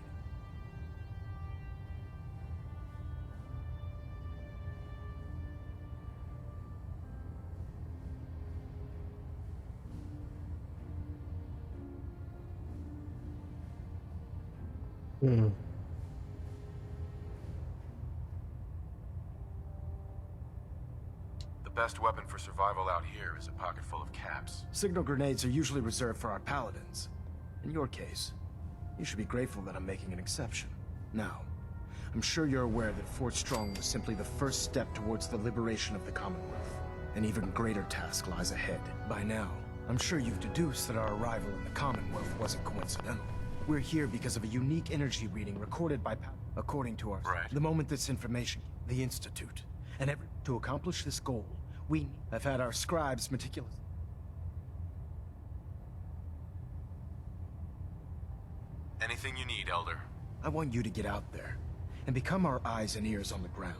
E: The best weapon for survival out here is a pocket full of caps.
H: Signal grenades are usually reserved for our paladins. In your case, you should be grateful that I'm making an exception. Now, I'm sure you're aware that Fort Strong was simply the first step towards the liberation of the Commonwealth. An even greater task lies ahead. By now, I'm sure you've deduced that our arrival in the Commonwealth wasn't coincidental. We're here because of a unique energy reading recorded by according to our...
E: Right.
H: The moment this information, the Institute, and to accomplish this goal, we have had our scribes meticulous...
E: Anything you need, Elder.
H: I want you to get out there and become our eyes and ears on the ground.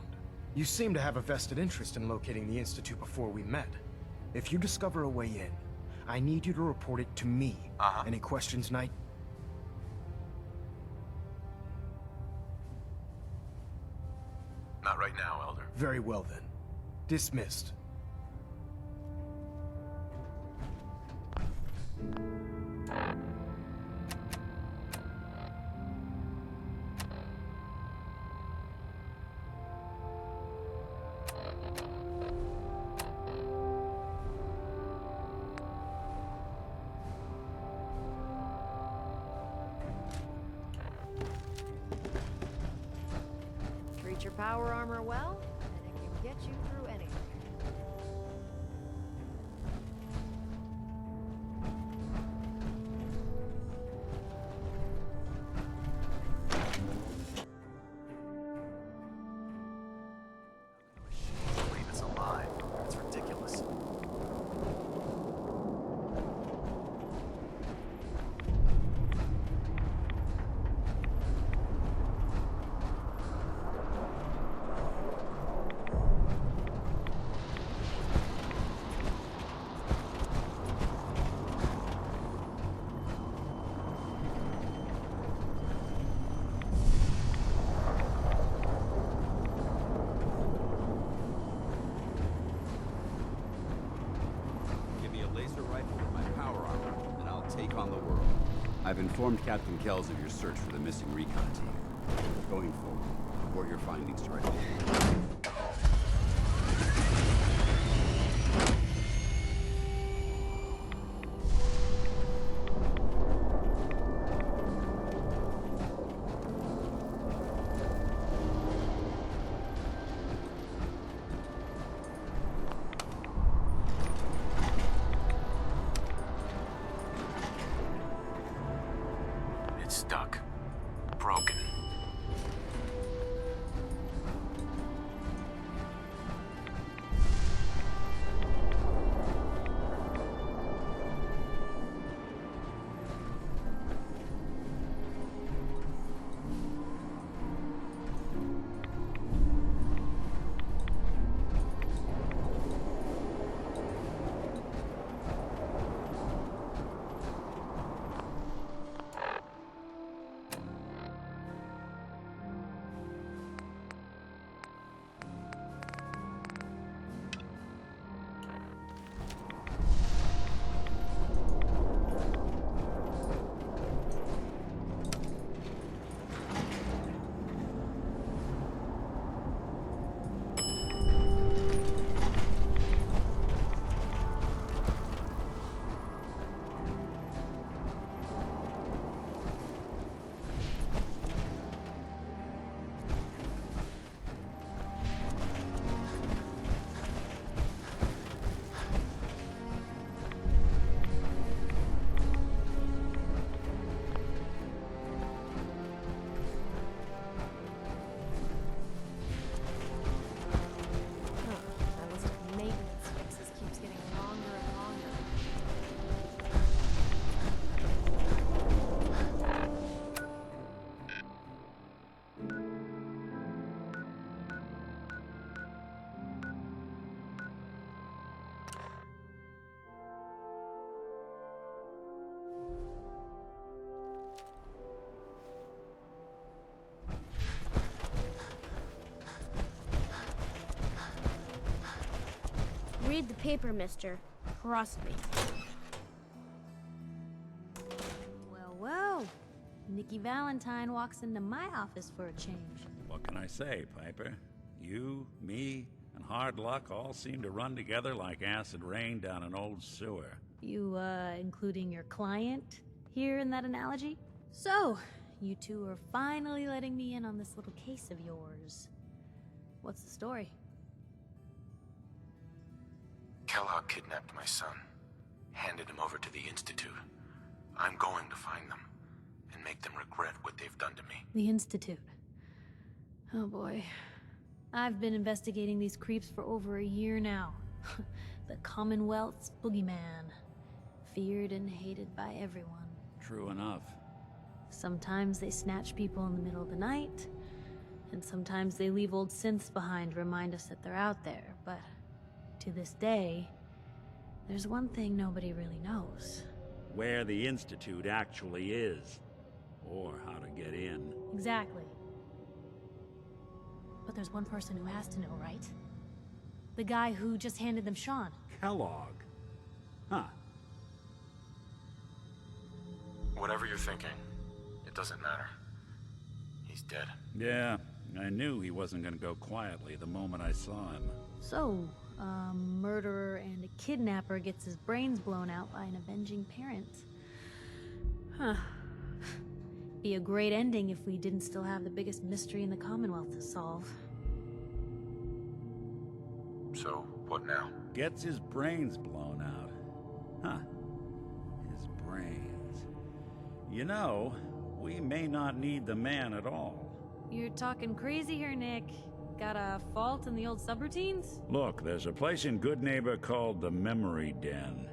H: You seem to have a vested interest in locating the Institute before we met. If you discover a way in, I need you to report it to me. Any questions, Knight?
E: Not right now, Elder.
H: Very well then. Dismissed.
B: Treat your power armor well, and it can get you through anything.
N: informed Captain Kells of your search for the missing recon team. Going forward, report your findings directly.
E: It's stuck. Broken.
B: That list of maintenance fixes keeps getting longer and longer.
L: Read the paper, mister. Trust me.
R: Well, well. Nikki Valentine walks into my office for a change.
M: What can I say, Piper? You, me, and hard luck all seem to run together like acid rain down an old sewer.
R: You, including your client here in that analogy? So, you two are finally letting me in on this little case of yours. What's the story?
E: Kellogg kidnapped my son, handed him over to the Institute. I'm going to find them and make them regret what they've done to me.
R: The Institute. Oh boy. I've been investigating these creeps for over a year now. The Commonwealth's boogeyman. Feared and hated by everyone.
M: True enough.
R: Sometimes they snatch people in the middle of the night, and sometimes they leave old synths behind to remind us that they're out there, but to this day, there's one thing nobody really knows.
M: Where the Institute actually is. Or how to get in.
R: Exactly. But there's one person who has to know, right? The guy who just handed them Sean.
M: Kellogg. Huh.
E: Whatever you're thinking, it doesn't matter. He's dead.
M: Yeah, I knew he wasn't gonna go quietly the moment I saw him.
R: So, a murderer and a kidnapper gets his brains blown out by an avenging parent. Huh. Be a great ending if we didn't still have the biggest mystery in the Commonwealth to solve.
E: So, what now?
M: Gets his brains blown out. Huh. His brains. You know, we may not need the man at all.
R: You're talking crazy here, Nick. Got a fault in the old subroutines?
M: Look, there's a place in Good Neighbor called the Memory Den.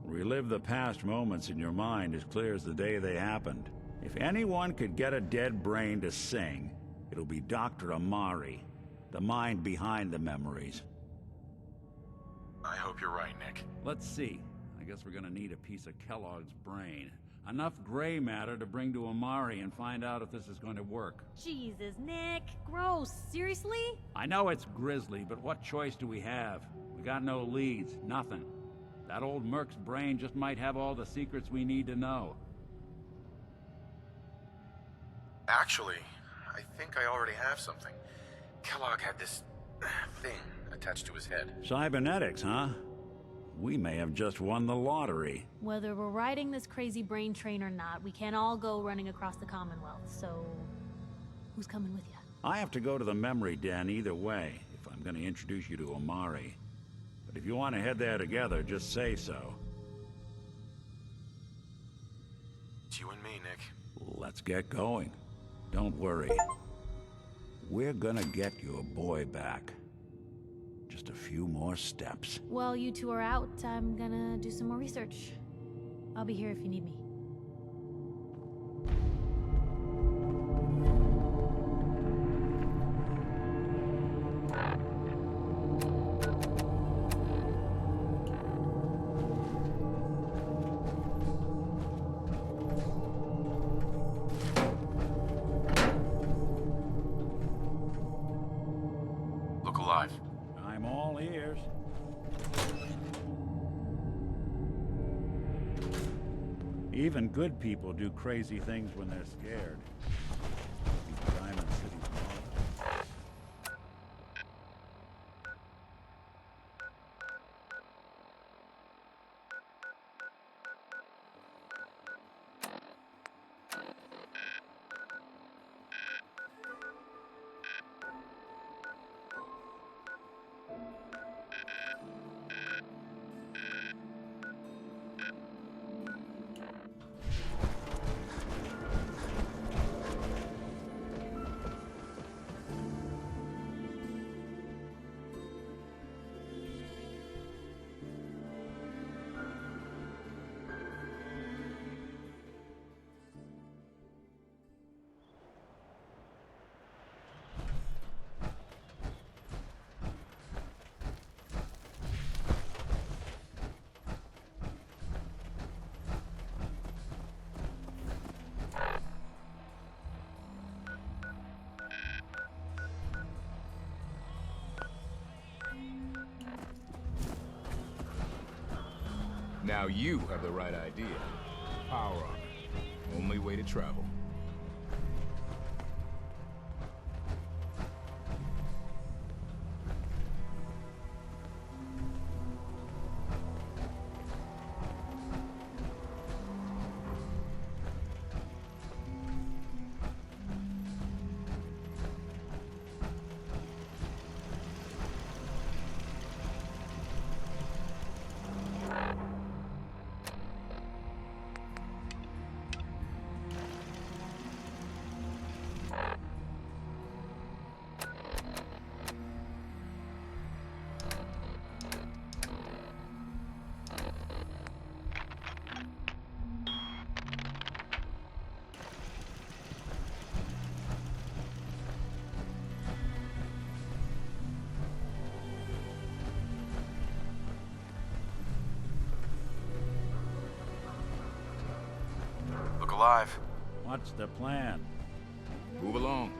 M: Relive the past moments in your mind as clear as the day they happened. If anyone could get a dead brain to sing, it'll be Dr. Amari, the mind behind the memories.
E: I hope you're right, Nick.
M: Let's see. I guess we're gonna need a piece of Kellogg's brain. Enough gray matter to bring to Amari and find out if this is going to work.
R: Jesus, Nick. Gross. Seriously?
M: I know it's grisly, but what choice do we have? We got no leads, nothing. That old Merc's brain just might have all the secrets we need to know.
E: Actually, I think I already have something. Kellogg had this thing attached to his head.
M: Cybernetics, huh? We may have just won the lottery.
R: Whether we're riding this crazy brain train or not, we can't all go running across the Commonwealth, so... who's coming with you?
M: I have to go to the memory den either way, if I'm going to introduce you to Omari. But if you want to head there together, just say so.
E: It's you and me, Nick.
M: Let's get going. Don't worry. We're gonna get your boy back. Just a few more steps.
R: While you two are out, I'm gonna do some more research. I'll be here if you need me.
E: Look alive.
M: I'm all ears. Even good people do crazy things when they're scared. These Diamond City's motto.
D: Now you have the right idea. Power armor. Only way to travel.
E: Look alive.
M: What's the plan?
D: Move along.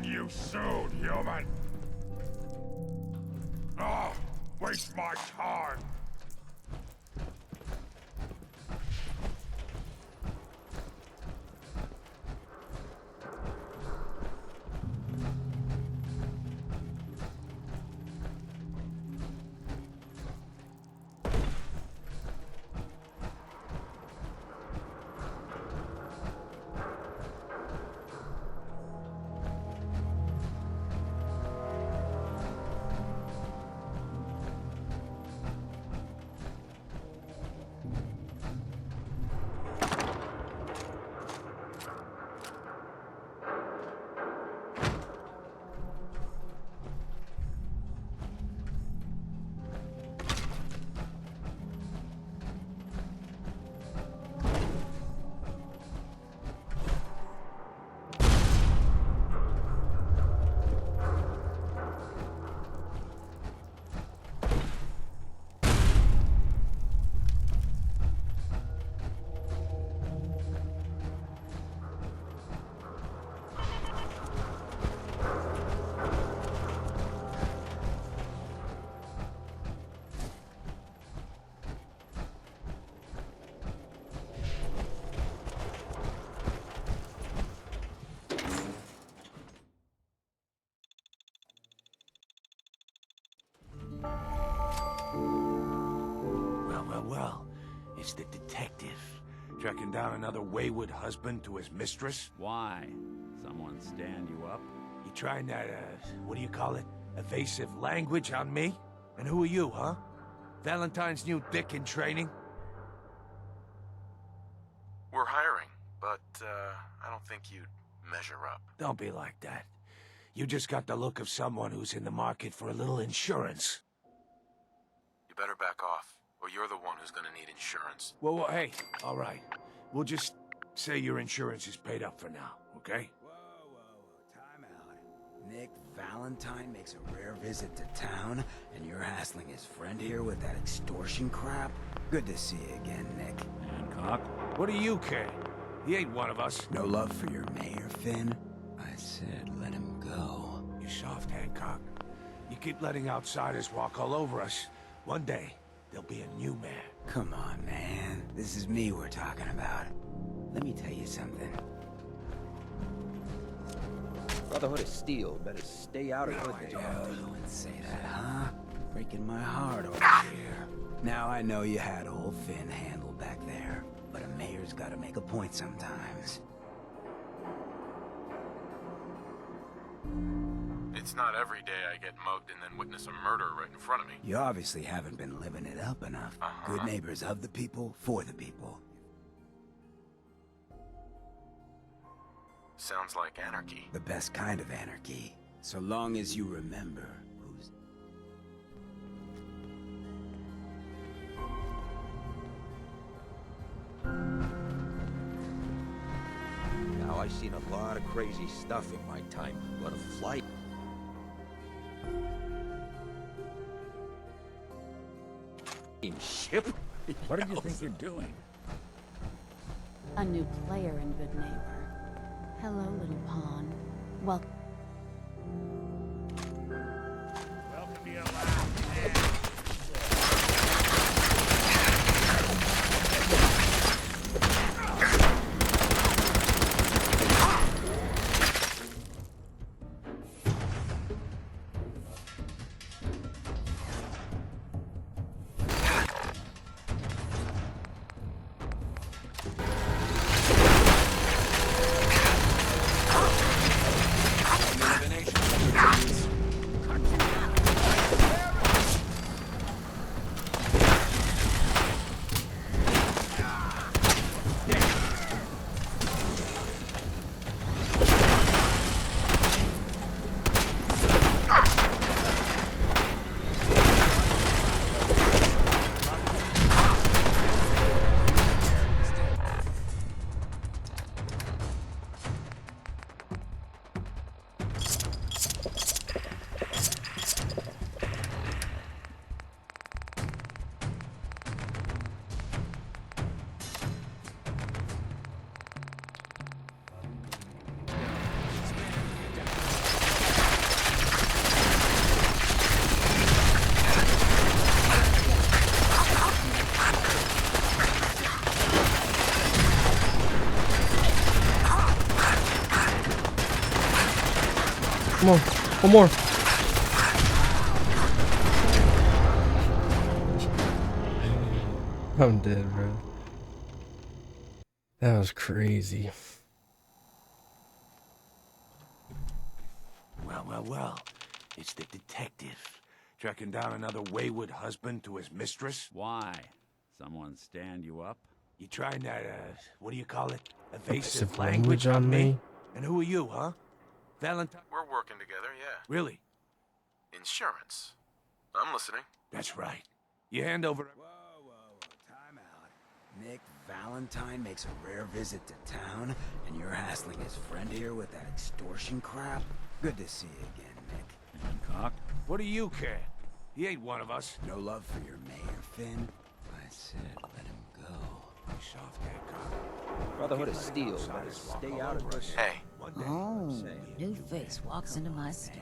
Q: find you soon, human. Oh, waste my time.
I: Well, it's the detective. Tracking down another wayward husband to his mistress?
J: Why? Someone stand you up?
I: You trying that, what do you call it? Evasive language on me? And who are you, huh? Valentine's new dick in training?
E: We're hiring, but, I don't think you'd measure up.
I: Don't be like that. You just got the look of someone who's in the market for a little insurance.
E: You better back off, or you're the one who's gonna need insurance.
I: Well, hey, all right. We'll just say your insurance is paid up for now, okay?
F: Time out. Nick Valentine makes a rare visit to town, and you're hassling his friend here with that extortion crap? Good to see you again, Nick.
I: Hancock? What do you care? He ain't one of us.
F: No love for your mayor, Finn? I said let him go.
I: You soft, Hancock. You keep letting outsiders walk all over us. One day, there'll be a new mayor.
F: Come on, man. This is me we're talking about. Let me tell you something.
O: Brotherhood of Steel better stay out of
F: No,
O: it.
F: I wouldn't say that, huh? Breaking my heart over here. Now I know you had old Finn handled back there, but a mayor's gotta make a point sometimes.
E: It's not every day I get mugged and then witness a murder right in front of me.
F: You obviously haven't been living it up enough. Good neighbors of the people, for the people.
E: Sounds like anarchy.
F: The best kind of anarchy. So long as you remember who's...
O: Now, I've seen a lot of crazy stuff in my time, but a flight... ship?
D: What did you think you're doing?
U: A new player and good neighbor. Hello, little pawn. Welcome.
Q: Welcome to your last
A: Come on. One more. I'm dead, bro. That was crazy.
I: Well, well, well. It's the detective. Tracking down another wayward husband to his mistress?
J: Why? Someone stand you up?
I: You trying that, what do you call it? Evasive
A: Evasive
I: language
A: language
I: on
A: on
I: me?
A: me?
I: And who are you, huh? Valentine?
E: We're working together, yeah.
I: Really?
E: Insurance. I'm listening.
I: That's right. You hand over...
P: Time out. Nick Valentine makes a rare visit to town, and you're hassling his friend here with that extortion crap? Good to see you again, Nick.
J: Hancock?
I: What do you care? He ain't one of us.
P: No love for your mayor, Finn? I said let him go.
I: Soft Hancock.
F: Brotherhood of Steel, better stay out of this.
E: Hey.
S: Oh, new face walks into my store,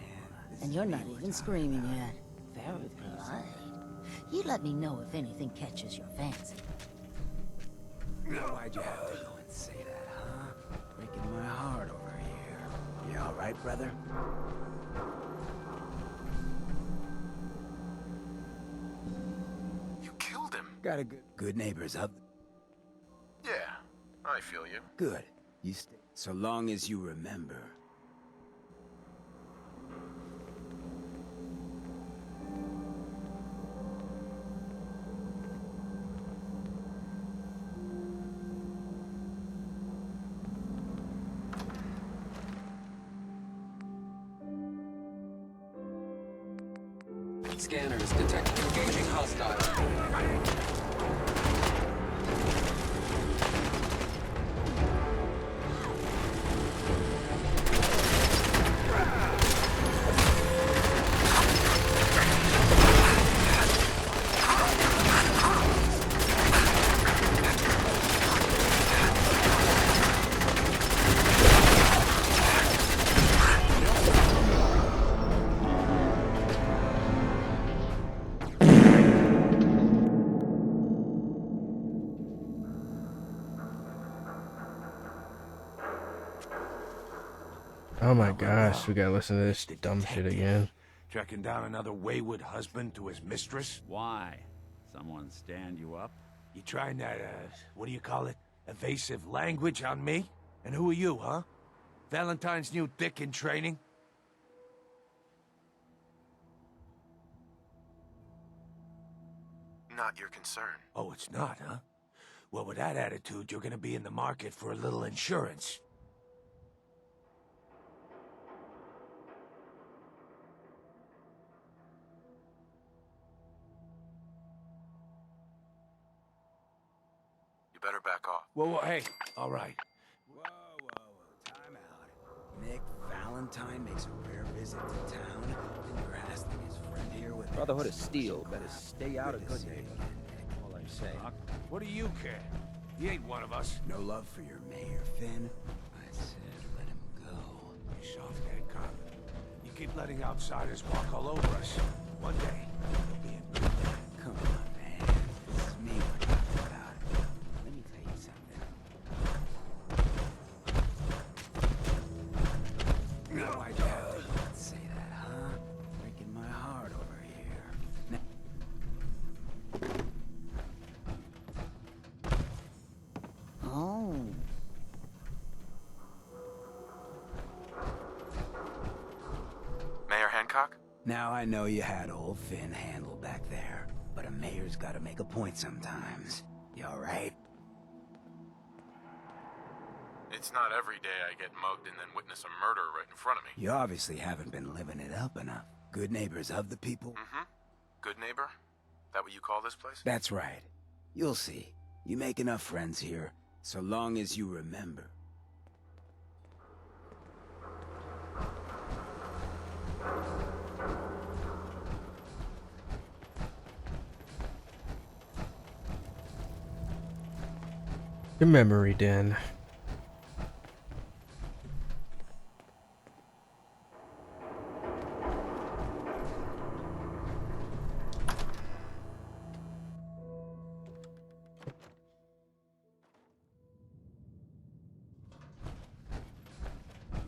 S: and you're not even screaming yet. Very polite. You let me know if anything catches your fancy.
P: Why'd you have to go and say that, huh? Breaking my heart over here. You all right, brother?
E: You killed him.
P: Got a good neighbors up.
E: Yeah, I feel you.
P: Good. You stay. So long as you remember.
W: Scanners detect engaging hostile.
A: Oh my gosh, we gotta listen to this dumb shit again.
I: Tracking down another wayward husband to his mistress?
J: Why? Someone stand you up?
I: You trying that, what do you call it? Evasive language on me? And who are you, huh? Valentine's new dick in training?
E: Not your concern.
I: Oh, it's not, huh? Well, with that attitude, you're gonna be in the market for a little insurance.
E: You better back off.
I: Whoa, hey, all right.
P: Whoa, time out. Nick Valentine makes a rare visit to town, and you're hassling his friend here with...
F: Brotherhood of Steel, better stay out of good neighbor. All I'm saying.
I: What do you care? He ain't one of us.
P: No love for your mayor, Finn? I said let him go.
I: You soft Hancock. You keep letting outsiders walk all over us. One day, you'll be in good hands.
P: Come on, man. This is me we're talking about. Let me tell you something. Why'd you have to say that, huh? Breaking my heart over here. Now
S: Oh.
E: Mayor Hancock?
P: Now I know you had old Finn handled back there, but a mayor's gotta make a point sometimes. You alright?
E: It's not every day I get mugged and then witness a murder right in front of me.
P: You obviously haven't been living it up enough. Good neighbors of the people?
E: Mm-hmm. Good neighbor? That what you call this place?
P: That's right. You'll see. You make enough friends here, so long as you remember.
A: Your memory den.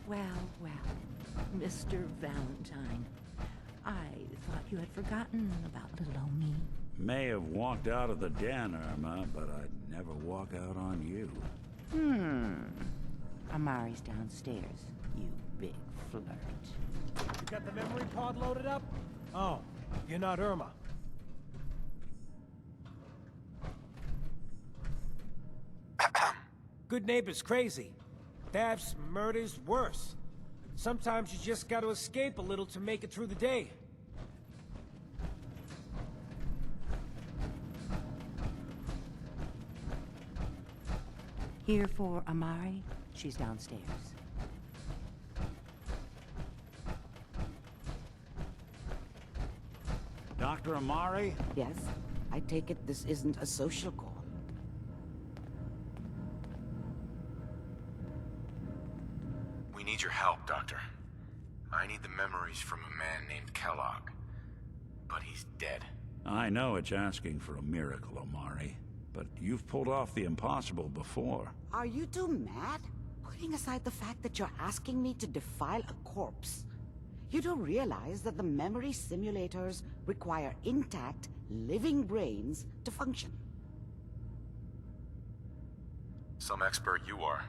X: Well, well.
C: Mr. Valentine. I thought you had forgotten about little old me.
M: May have walked out of the den, Irma, but I'd never walk out on you.
C: Amari's downstairs, you big flirt.
I: You got the memory pod loaded up? Oh, you're not Irma. Good neighbor's crazy. Thefts, murders, worse. Sometimes you just gotta escape a little to make it through the day.
C: Here for Amari? She's downstairs.
M: Dr. Amari?
C: Yes? I take it this isn't a social call.
E: We need your help, Doctor. I need the memories from a man named Kellogg. But he's dead.
M: I know it's asking for a miracle, Amari. But you've pulled off the impossible before.
C: Are you two mad? Putting aside the fact that you're asking me to defile a corpse, you don't realize that the memory simulators require intact, living brains to function.
E: Some expert you are.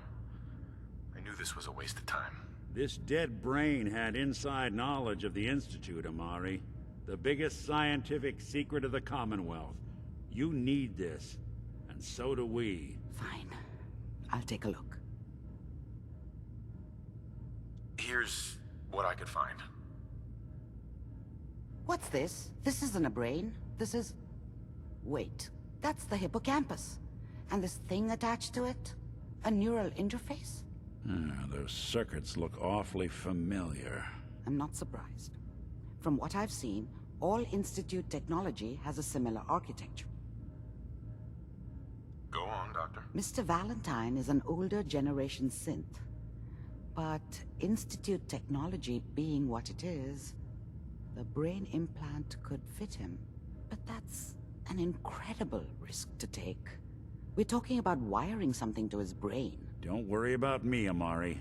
E: I knew this was a waste of time.
M: This dead brain had inside knowledge of the Institute, Amari. The biggest scientific secret of the Commonwealth. You need this. And so do we.
C: Fine. I'll take a look.
E: Here's what I could find.
C: What's this? This isn't a brain. This is... Wait. That's the hippocampus. And this thing attached to it? A neural interface?
M: Those circuits look awfully familiar.
C: I'm not surprised. From what I've seen, all Institute technology has a similar architecture.
E: Go on, Doctor.
C: Mr. Valentine is an older generation synth. But Institute technology being what it is, the brain implant could fit him. But that's an incredible risk to take. We're talking about wiring something to his brain.
M: Don't worry about me, Amari.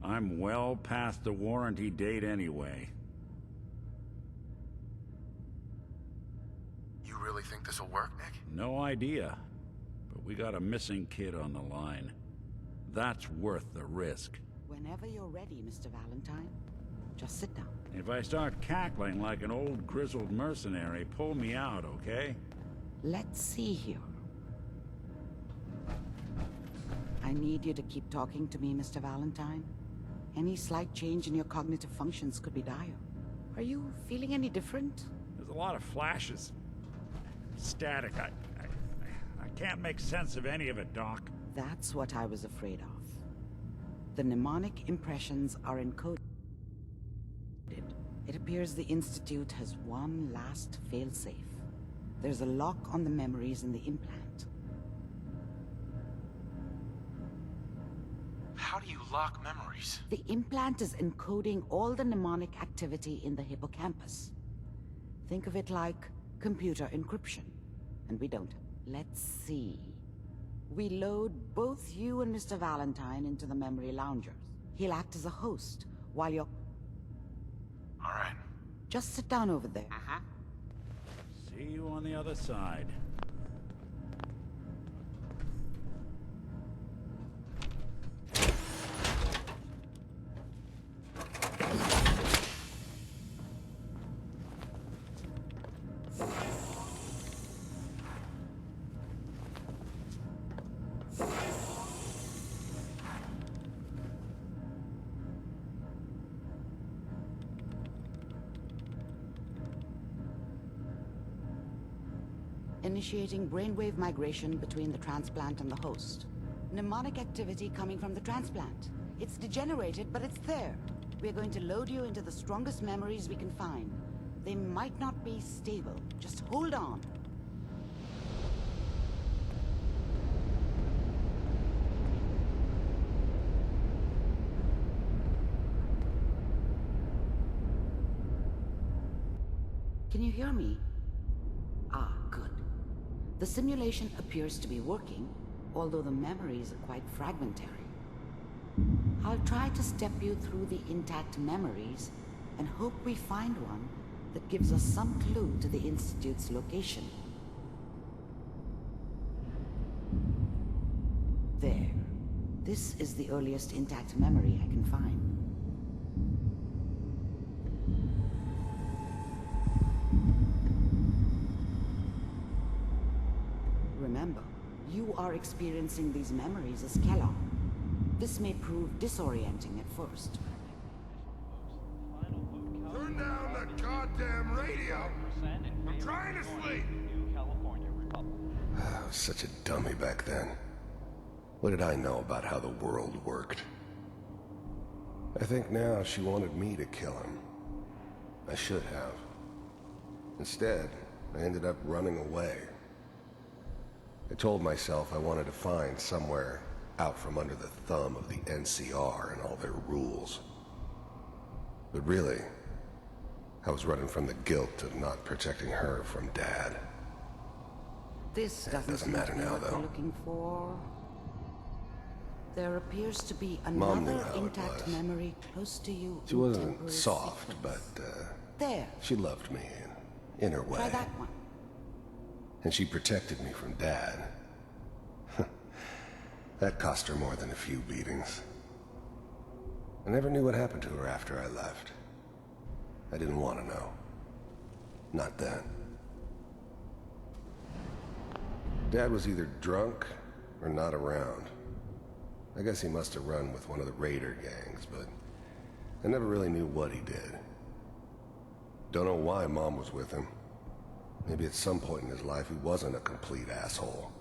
M: I'm well past the warranty date anyway.
E: You really think this'll work, Nick?
M: No idea. But we got a missing kid on the line. That's worth the risk.
C: Whenever you're ready, Mr. Valentine, just sit down.
M: If I start cackling like an old grizzled mercenary, pull me out, okay?
C: Let's see here. I need you to keep talking to me, Mr. Valentine. Any slight change in your cognitive functions could be dire. Are you feeling any different?
M: There's a lot of flashes. Static. I can't make sense of any of it, Doc.
C: That's what I was afraid of. The mnemonic impressions are encoded. It appears the Institute has one last failsafe. There's a lock on the memories in the implant.
E: How do you lock memories?
C: The implant is encoding all the mnemonic activity in the hippocampus. Think of it like computer encryption. And we don't. Let's see. We load both you and Mr. Valentine into the memory loungers. He'll act as a host while you're...
E: All right.
C: Just sit down over there.
M: See you on the other side.
C: Initiating brainwave migration between the transplant and the host. Mnemonic activity coming from the transplant. It's degenerated, but it's there. We're going to load you into the strongest memories we can find. They might not be stable. Just hold on. Can you hear me? Ah, good. The simulation appears to be working, although the memories are quite fragmentary. I'll try to step you through the intact memories and hope we find one that gives us some clue to the Institute's location. There. This is the earliest intact memory I can find. Remember, you are experiencing these memories as Kellogg. This may prove disorienting at first.
Q: Turn down the goddamn radio! I'm trying to sleep!
K: I was such a dummy back then. What did I know about how the world worked? I think now she wanted me to kill him. I should have. Instead, I ended up running away. I told myself I wanted to find somewhere out from under the thumb of the NCR and all their rules. But really, I was running from the guilt of not protecting her from Dad.
C: This doesn't matter now, though. We're looking for. There appears to be another intact memory close to you.
K: She wasn't soft, but
C: there.
K: She loved me in her way.
C: Try that one.
K: And she protected me from Dad. That cost her more than a few beatings. I never knew what happened to her after I left. I didn't want to know. Not then. Dad was either drunk or not around. I guess he must have run with one of the raider gangs, but I never really knew what he did. Don't know why Mom was with him. Maybe at some point in his life he wasn't a complete asshole.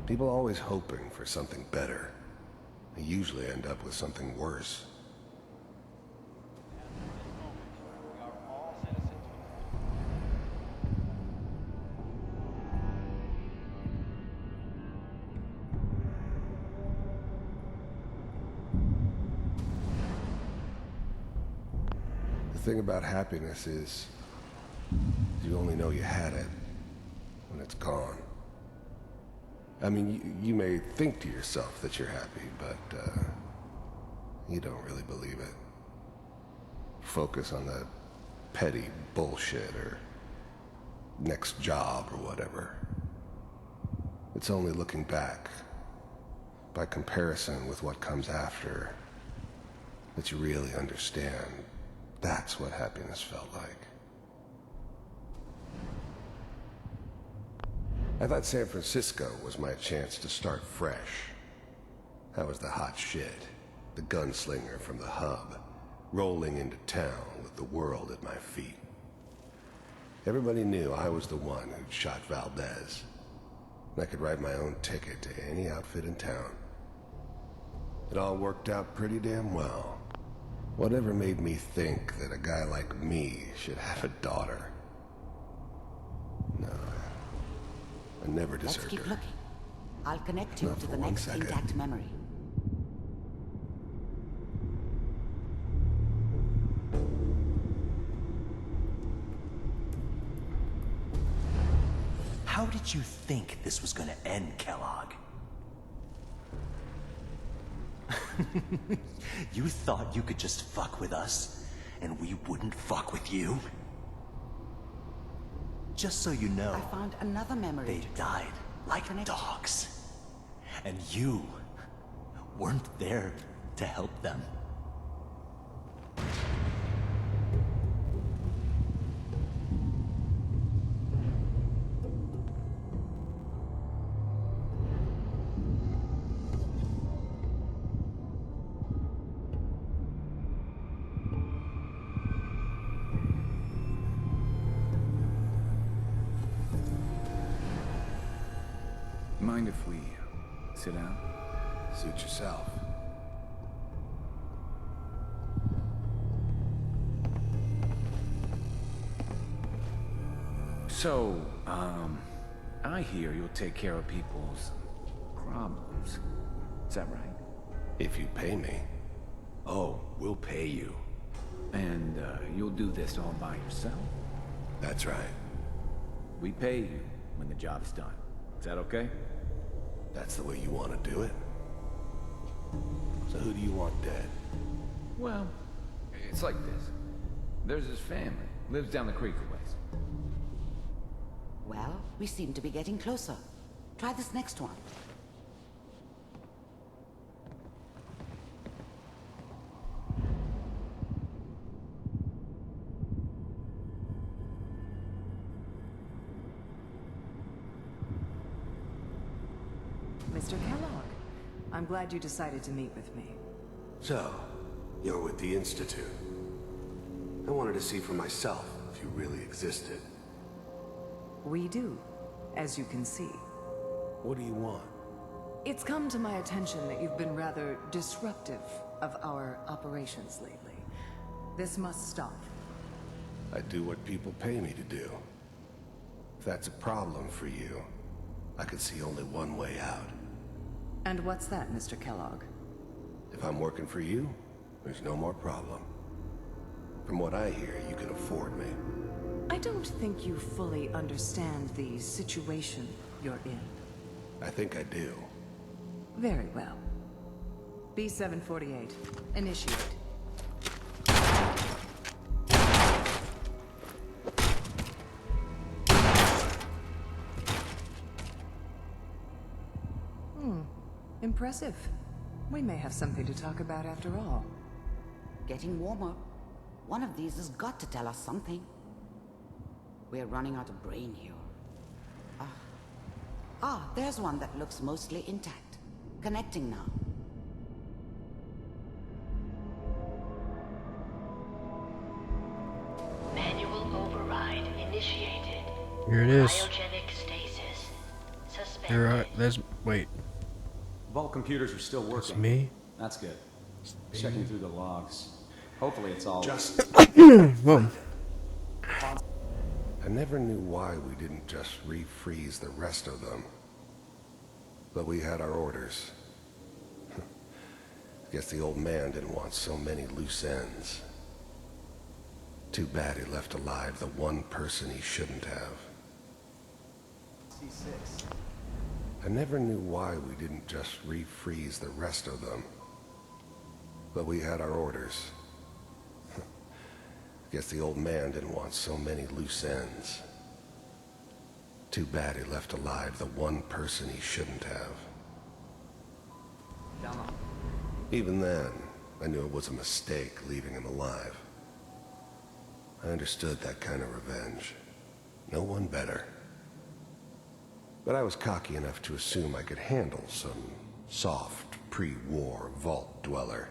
K: People always hoping for something better. They usually end up with something worse. The thing about happiness is, you only know you had it when it's gone. I mean, you may think to yourself that you're happy, but you don't really believe it. Focus on that petty bullshit or next job or whatever. It's only looking back, by comparison with what comes after, that you really understand that's what happiness felt like. I thought San Francisco was my chance to start fresh. I was the hot shit, the gunslinger from the hub, rolling into town with the world at my feet. Everybody knew I was the one who'd shot Valdez. And I could write my own ticket to any outfit in town. It all worked out pretty damn well. Whatever made me think that a guy like me should have a daughter? No. I never deserved her.
C: Let's keep looking. I'll connect you
K: Not
C: to
K: for
C: the
K: one
C: next
K: second.
C: intact memory.
T: How did you think this was gonna end, Kellogg? You thought you could just fuck with us, and we wouldn't fuck with you? Just so you know,
C: I found another memory.
T: they died like dogs. And you weren't there to help them.
D: Mind if we sit down?
K: Suit yourself.
D: So, I hear you'll take care of people's problems. Is that right?
K: If you pay me.
D: Oh, we'll pay you. And you'll do this all by yourself?
K: That's right.
D: We pay you when the job's done. Is that okay?
K: That's the way you want to do it? So who do you want dead?
D: Well, it's like this. There's his family. Lives down the creek a ways.
C: Well, we seem to be getting closer. Try this next one.
G: Mr. Kellogg, I'm glad you decided to meet with me.
K: So, you're with the Institute. I wanted to see for myself if you really existed.
G: We do, as you can see.
K: What do you want?
G: It's come to my attention that you've been rather disruptive of our operations lately. This must stop.
K: I do what people pay me to do. If that's a problem for you, I could see only one way out.
G: And what's that, Mr. Kellogg?
K: If I'm working for you, there's no more problem. From what I hear, you can afford me.
G: I don't think you fully understand the situation you're in.
K: I think I do.
G: Very well. B-748, initiate. Impressive. We may have something to talk about after all.
C: Getting warmer. One of these has got to tell us something. We're running out of brain here. There's one that looks mostly intact. Connecting now.
H: Manual override initiated.
A: Here it is.
H: Cryogenic stasis. Suspended.
A: There are. There's. Wait.
F: Vault computers are still working.
A: That's me?
F: That's good. Checking through the logs. Hopefully it's all...
A: Whoa.
K: I never knew why we didn't just refreeze the rest of them. But we had our orders. Guess the old man didn't want so many loose ends. Too bad he left alive the one person he shouldn't have.
F: C6.
K: I never knew why we didn't just refreeze the rest of them. But we had our orders. Guess the old man didn't want so many loose ends. Too bad he left alive the one person he shouldn't have. Even then, I knew it was a mistake leaving him alive. I understood that kind of revenge. No one better. But I was cocky enough to assume I could handle some soft, pre-war vault dweller,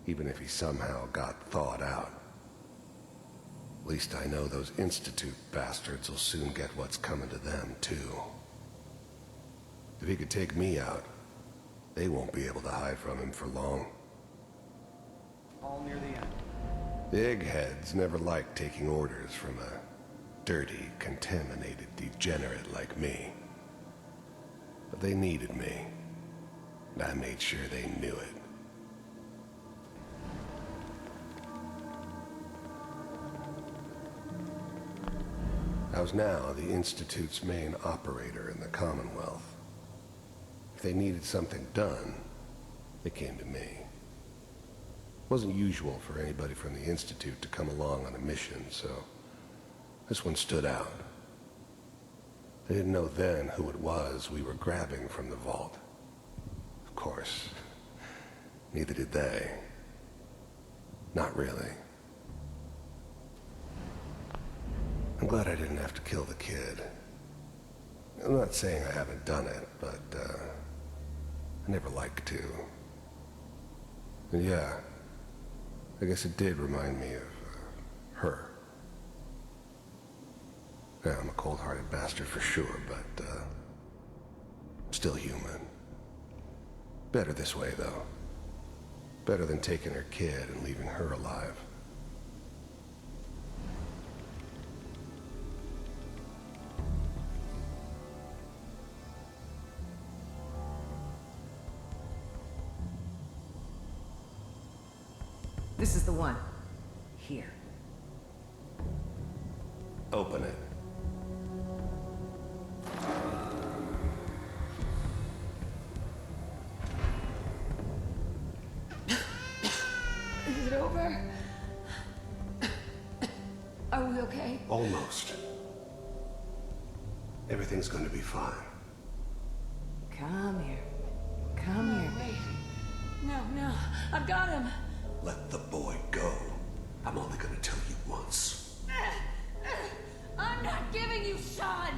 K: even if he somehow got thawed out. At least I know those Institute bastards will soon get what's coming to them, too. If he could take me out, they won't be able to hide from him for long.
F: All near the end.
K: The eggheads never liked taking orders from a dirty, contaminated degenerate like me. But they needed me, and I made sure they knew it. I was now the Institute's main operator in the Commonwealth. If they needed something done, they came to me. It wasn't usual for anybody from the Institute to come along on a mission, so this one stood out. They didn't know then who it was we were grabbing from the vault. Of course, neither did they. Not really. I'm glad I didn't have to kill the kid. I'm not saying I haven't done it, but, I never liked to. And yeah, I guess it did remind me of, her. Yeah, I'm a cold-hearted bastard for sure, but, still human. Better this way, though. Better than taking her kid and leaving her alive.
G: This is the one. Here.
K: Open it.
G: Is it over? Are we okay?
K: Almost. Everything's gonna be fine.
G: Come here. Come here, baby. No, I've got him.
K: Let the boy go. I'm only gonna tell you once.
G: I'm not giving you Sean!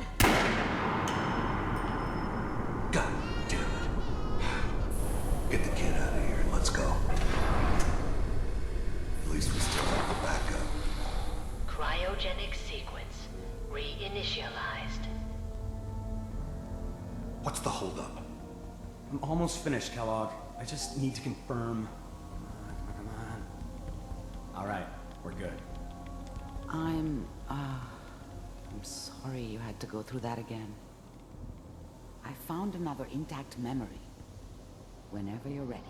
K: God damn it. Get the kid out of here and let's go. At least we still have the backup.
H: Cryogenic sequence reinitialized.
K: What's the holdup?
T: I'm almost finished, Kellogg. I just need to confirm. Come on. All right, we're good.
C: I'm sorry you had to go through that again. I found another intact memory. Whenever you're ready.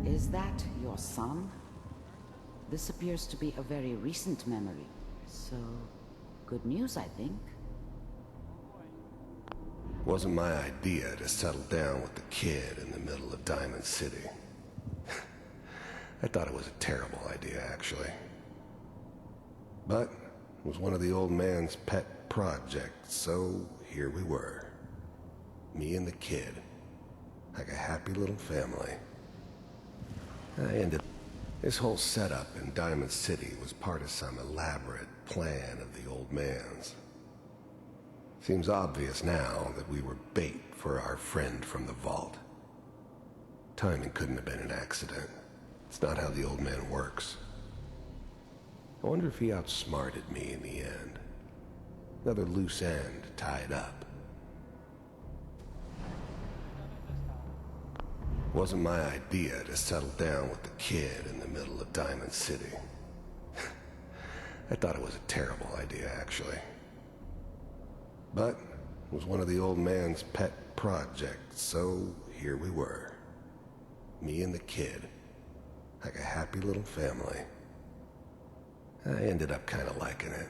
C: Is that your son? This appears to be a very recent memory, so good news, I think.
K: Wasn't my idea to settle down with the kid in the middle of Diamond City. I thought it was a terrible idea, actually. But it was one of the old man's pet projects, so here we were. Me and the kid. Like a happy little family. This whole setup in Diamond City was part of some elaborate plan of the old man's. Seems obvious now that we were bait for our friend from the vault. Timing couldn't have been an accident. It's not how the old man works. I wonder if he outsmarted me in the end. Another loose end tied up. Wasn't my idea to settle down with the kid in the middle of Diamond City. I thought it was a terrible idea, actually. But it was one of the old man's pet projects, so here we were. Me and the kid. Like a happy little family. I ended up kind of liking it.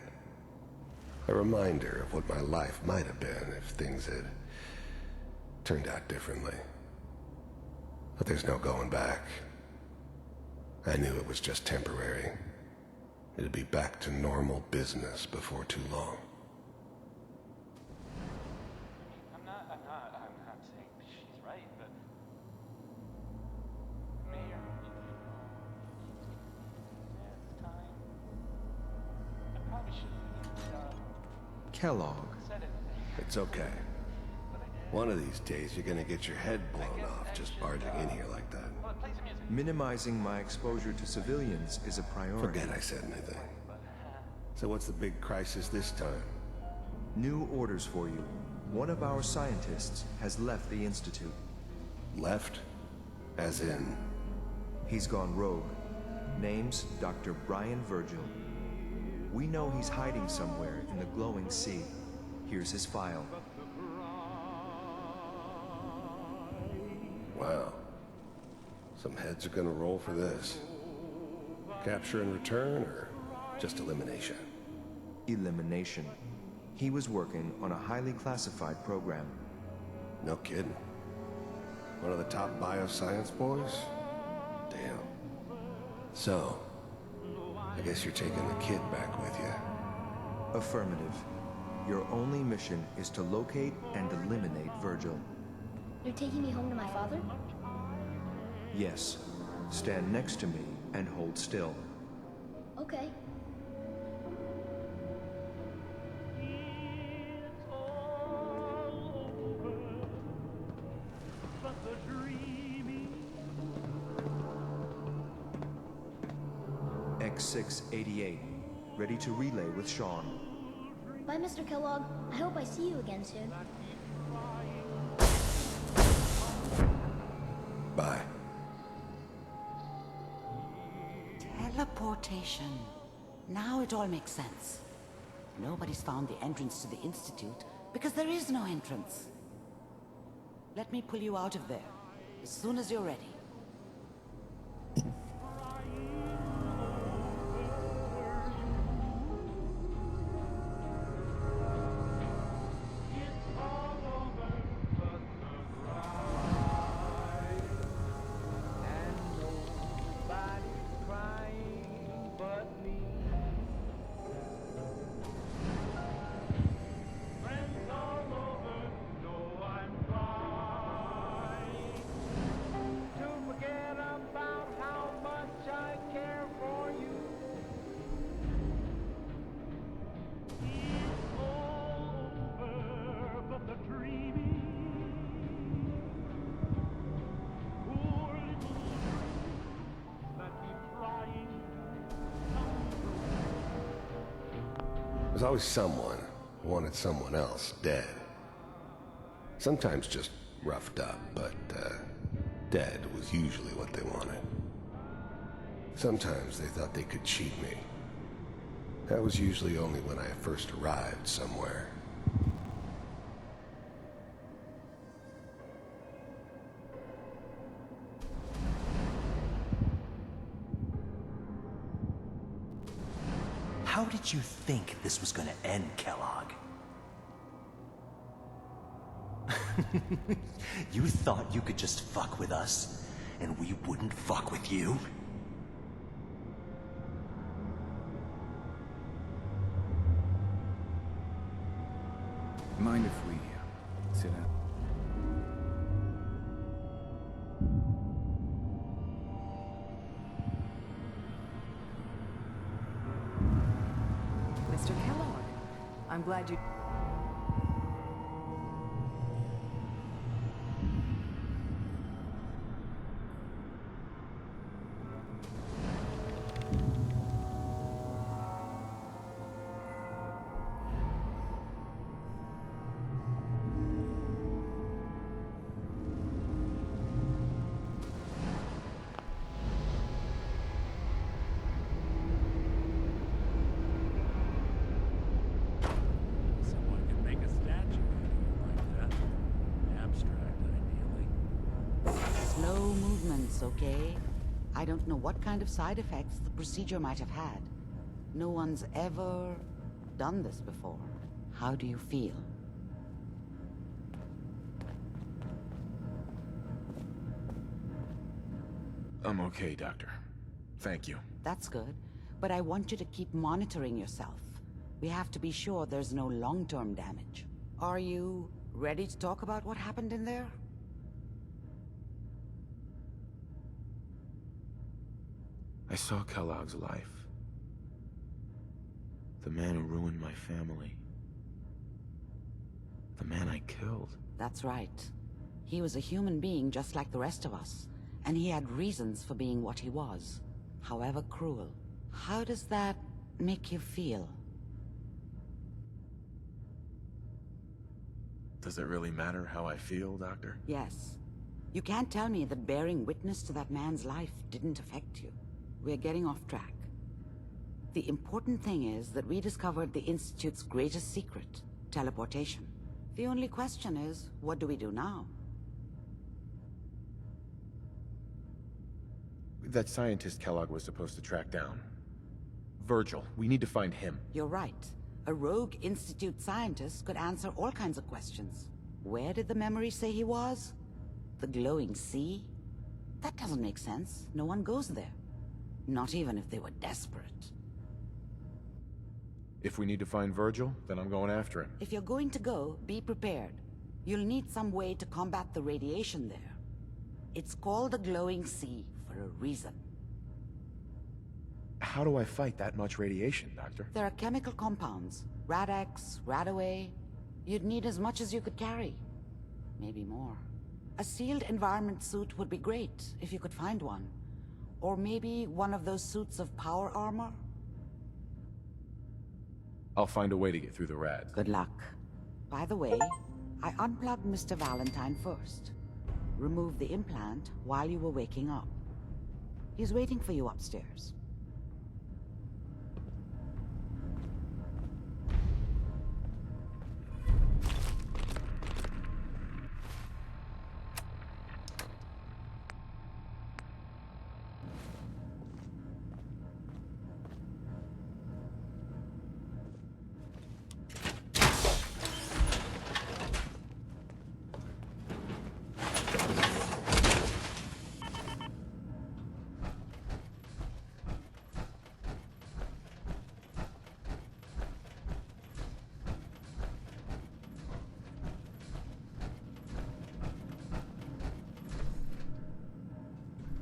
K: A reminder of what my life might have been if things had turned out differently. But there's no going back. I knew it was just temporary. It'd be back to normal business before too long.
B: I'm not saying she's right, but Mayor, it's time. I probably shouldn't
K: Kellogg.
B: said anything.
K: It's okay. One of these days you're gonna get your head blown off just barging in here like that.
N: Minimizing my exposure to civilians is a priority.
K: Forget I said anything. So what's the big crisis this time?
N: New orders for you. One of our scientists has left the Institute.
K: Left? As in?
N: He's gone rogue. Name's Dr. Brian Virgil. We know he's hiding somewhere in the glowing sea. Here's his file.
K: Wow. Some heads are gonna roll for this. Capture and return, or just elimination?
N: Elimination. He was working on a highly classified program.
K: No kidding. One of the top bioscience boys? Damn. So, I guess you're taking the kid back with you.
N: Affirmative. Your only mission is to locate and eliminate Virgil.
L: You're taking me home to my father?
N: Yes. Stand next to me and hold still.
L: Okay.
N: X688. Ready to relay with Sean.
L: Bye, Mr. Kellogg. I hope I see you again soon.
K: Bye.
C: Teleportation. Now it all makes sense. Nobody's found the entrance to the Institute because there is no entrance. Let me pull you out of there as soon as you're ready.
K: There's always someone who wanted someone else dead. Sometimes just roughed up, but dead was usually what they wanted. Sometimes they thought they could cheat me. That was usually only when I first arrived somewhere.
O: How did you think this was gonna end, Kellogg? You thought you could just fuck with us, and we wouldn't fuck with you?
D: Mind if we sit down?
G: Mr. Kellogg, I'm glad you...
M: Someone could make a statue like that. Abstract, ideally.
C: Slow movements, okay? I don't know what kind of side effects the procedure might have had. No one's ever done this before. How do you feel?
E: I'm okay, Doctor. Thank you.
C: That's good, but I want you to keep monitoring yourself. We have to be sure there's no long-term damage. Are you ready to talk about what happened in there?
E: I saw Kellogg's life. The man who ruined my family. The man I killed.
C: That's right. He was a human being just like the rest of us, and he had reasons for being what he was, however cruel. How does that make you feel?
E: Does it really matter how I feel, Doctor?
C: Yes. You can't tell me that bearing witness to that man's life didn't affect you. We're getting off track. The important thing is that we discovered the Institute's greatest secret, teleportation. The only question is, what do we do now?
E: That scientist Kellogg was supposed to track down. Virgil, we need to find him.
C: You're right. A rogue Institute scientist could answer all kinds of questions. Where did the memory say he was? The glowing sea? That doesn't make sense. No one goes there. Not even if they were desperate.
E: If we need to find Virgil, then I'm going after him.
C: If you're going to go, be prepared. You'll need some way to combat the radiation there. It's called the glowing sea for a reason.
E: How do I fight that much radiation, Doctor?
C: There are chemical compounds. Rad-X, Radaway. You'd need as much as you could carry. Maybe more. A sealed environment suit would be great, if you could find one. Or maybe one of those suits of power armor?
E: I'll find a way to get through the rads.
C: Good luck. By the way, I unplugged Mr. Valentine first. Removed the implant while you were waking up. He's waiting for you upstairs.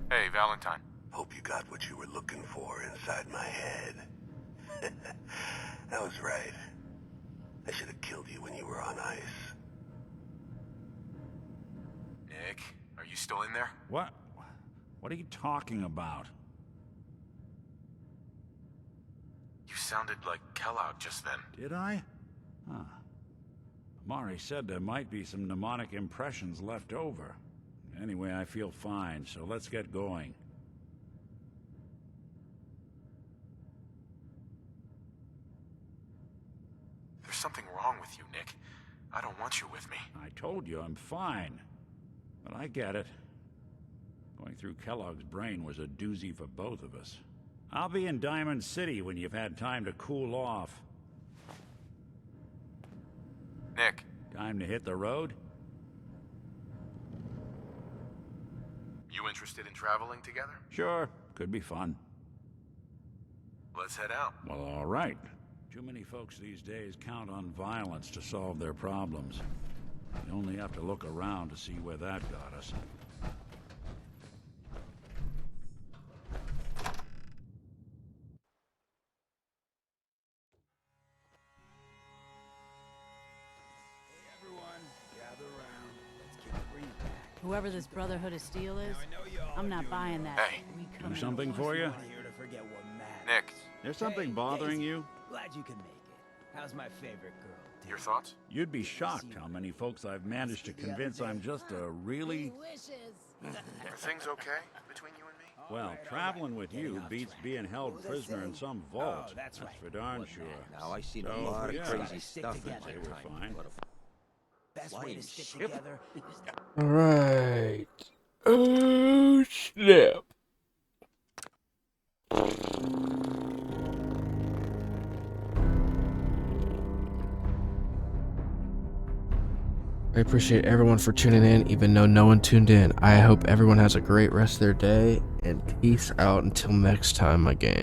E: Hey, Valentine.
K: Hope you got what you were looking for inside my head. I was right. I should have killed you when you were on ice.
E: Nick, are you still in there?
M: What? What are you talking about?
E: You sounded like Kellogg just then.
M: Did I? Huh. Mari said there might be some mnemonic impressions left over. Anyway, I feel fine, so let's get going.
E: There's something wrong with you, Nick. I don't want you with me.
M: I told you I'm fine. But I get it. Going through Kellogg's brain was a doozy for both of us. I'll be in Diamond City when you've had time to cool off.
E: Nick.
M: Time to hit the road?
E: You interested in traveling together?
M: Sure. Could be fun.
E: Let's head out.
M: Well, all right. Too many folks these days count on violence to solve their problems. You only have to look around to see where that got us.
R: Whoever this Brotherhood of Steel is, I'm not buying that.
E: Hey.
M: Do something for you?
E: Nick.
M: There's something bothering you?
P: Glad you can make it. How's my favorite girl?
E: Your thoughts?
M: You'd be shocked how many folks I've managed to convince I'm just a really...
E: Are things okay between you and me?
M: Well, traveling with you beats being held prisoner in some vault. That's for darn sure.
F: Now, I've seen a lot of crazy stuff in
M: They were fine.
P: Best way to stick together.
A: Alright. Oh, snap. I appreciate everyone for tuning in, even though no one tuned in. I hope everyone has a great rest of their day, and peace out until next time, my gang.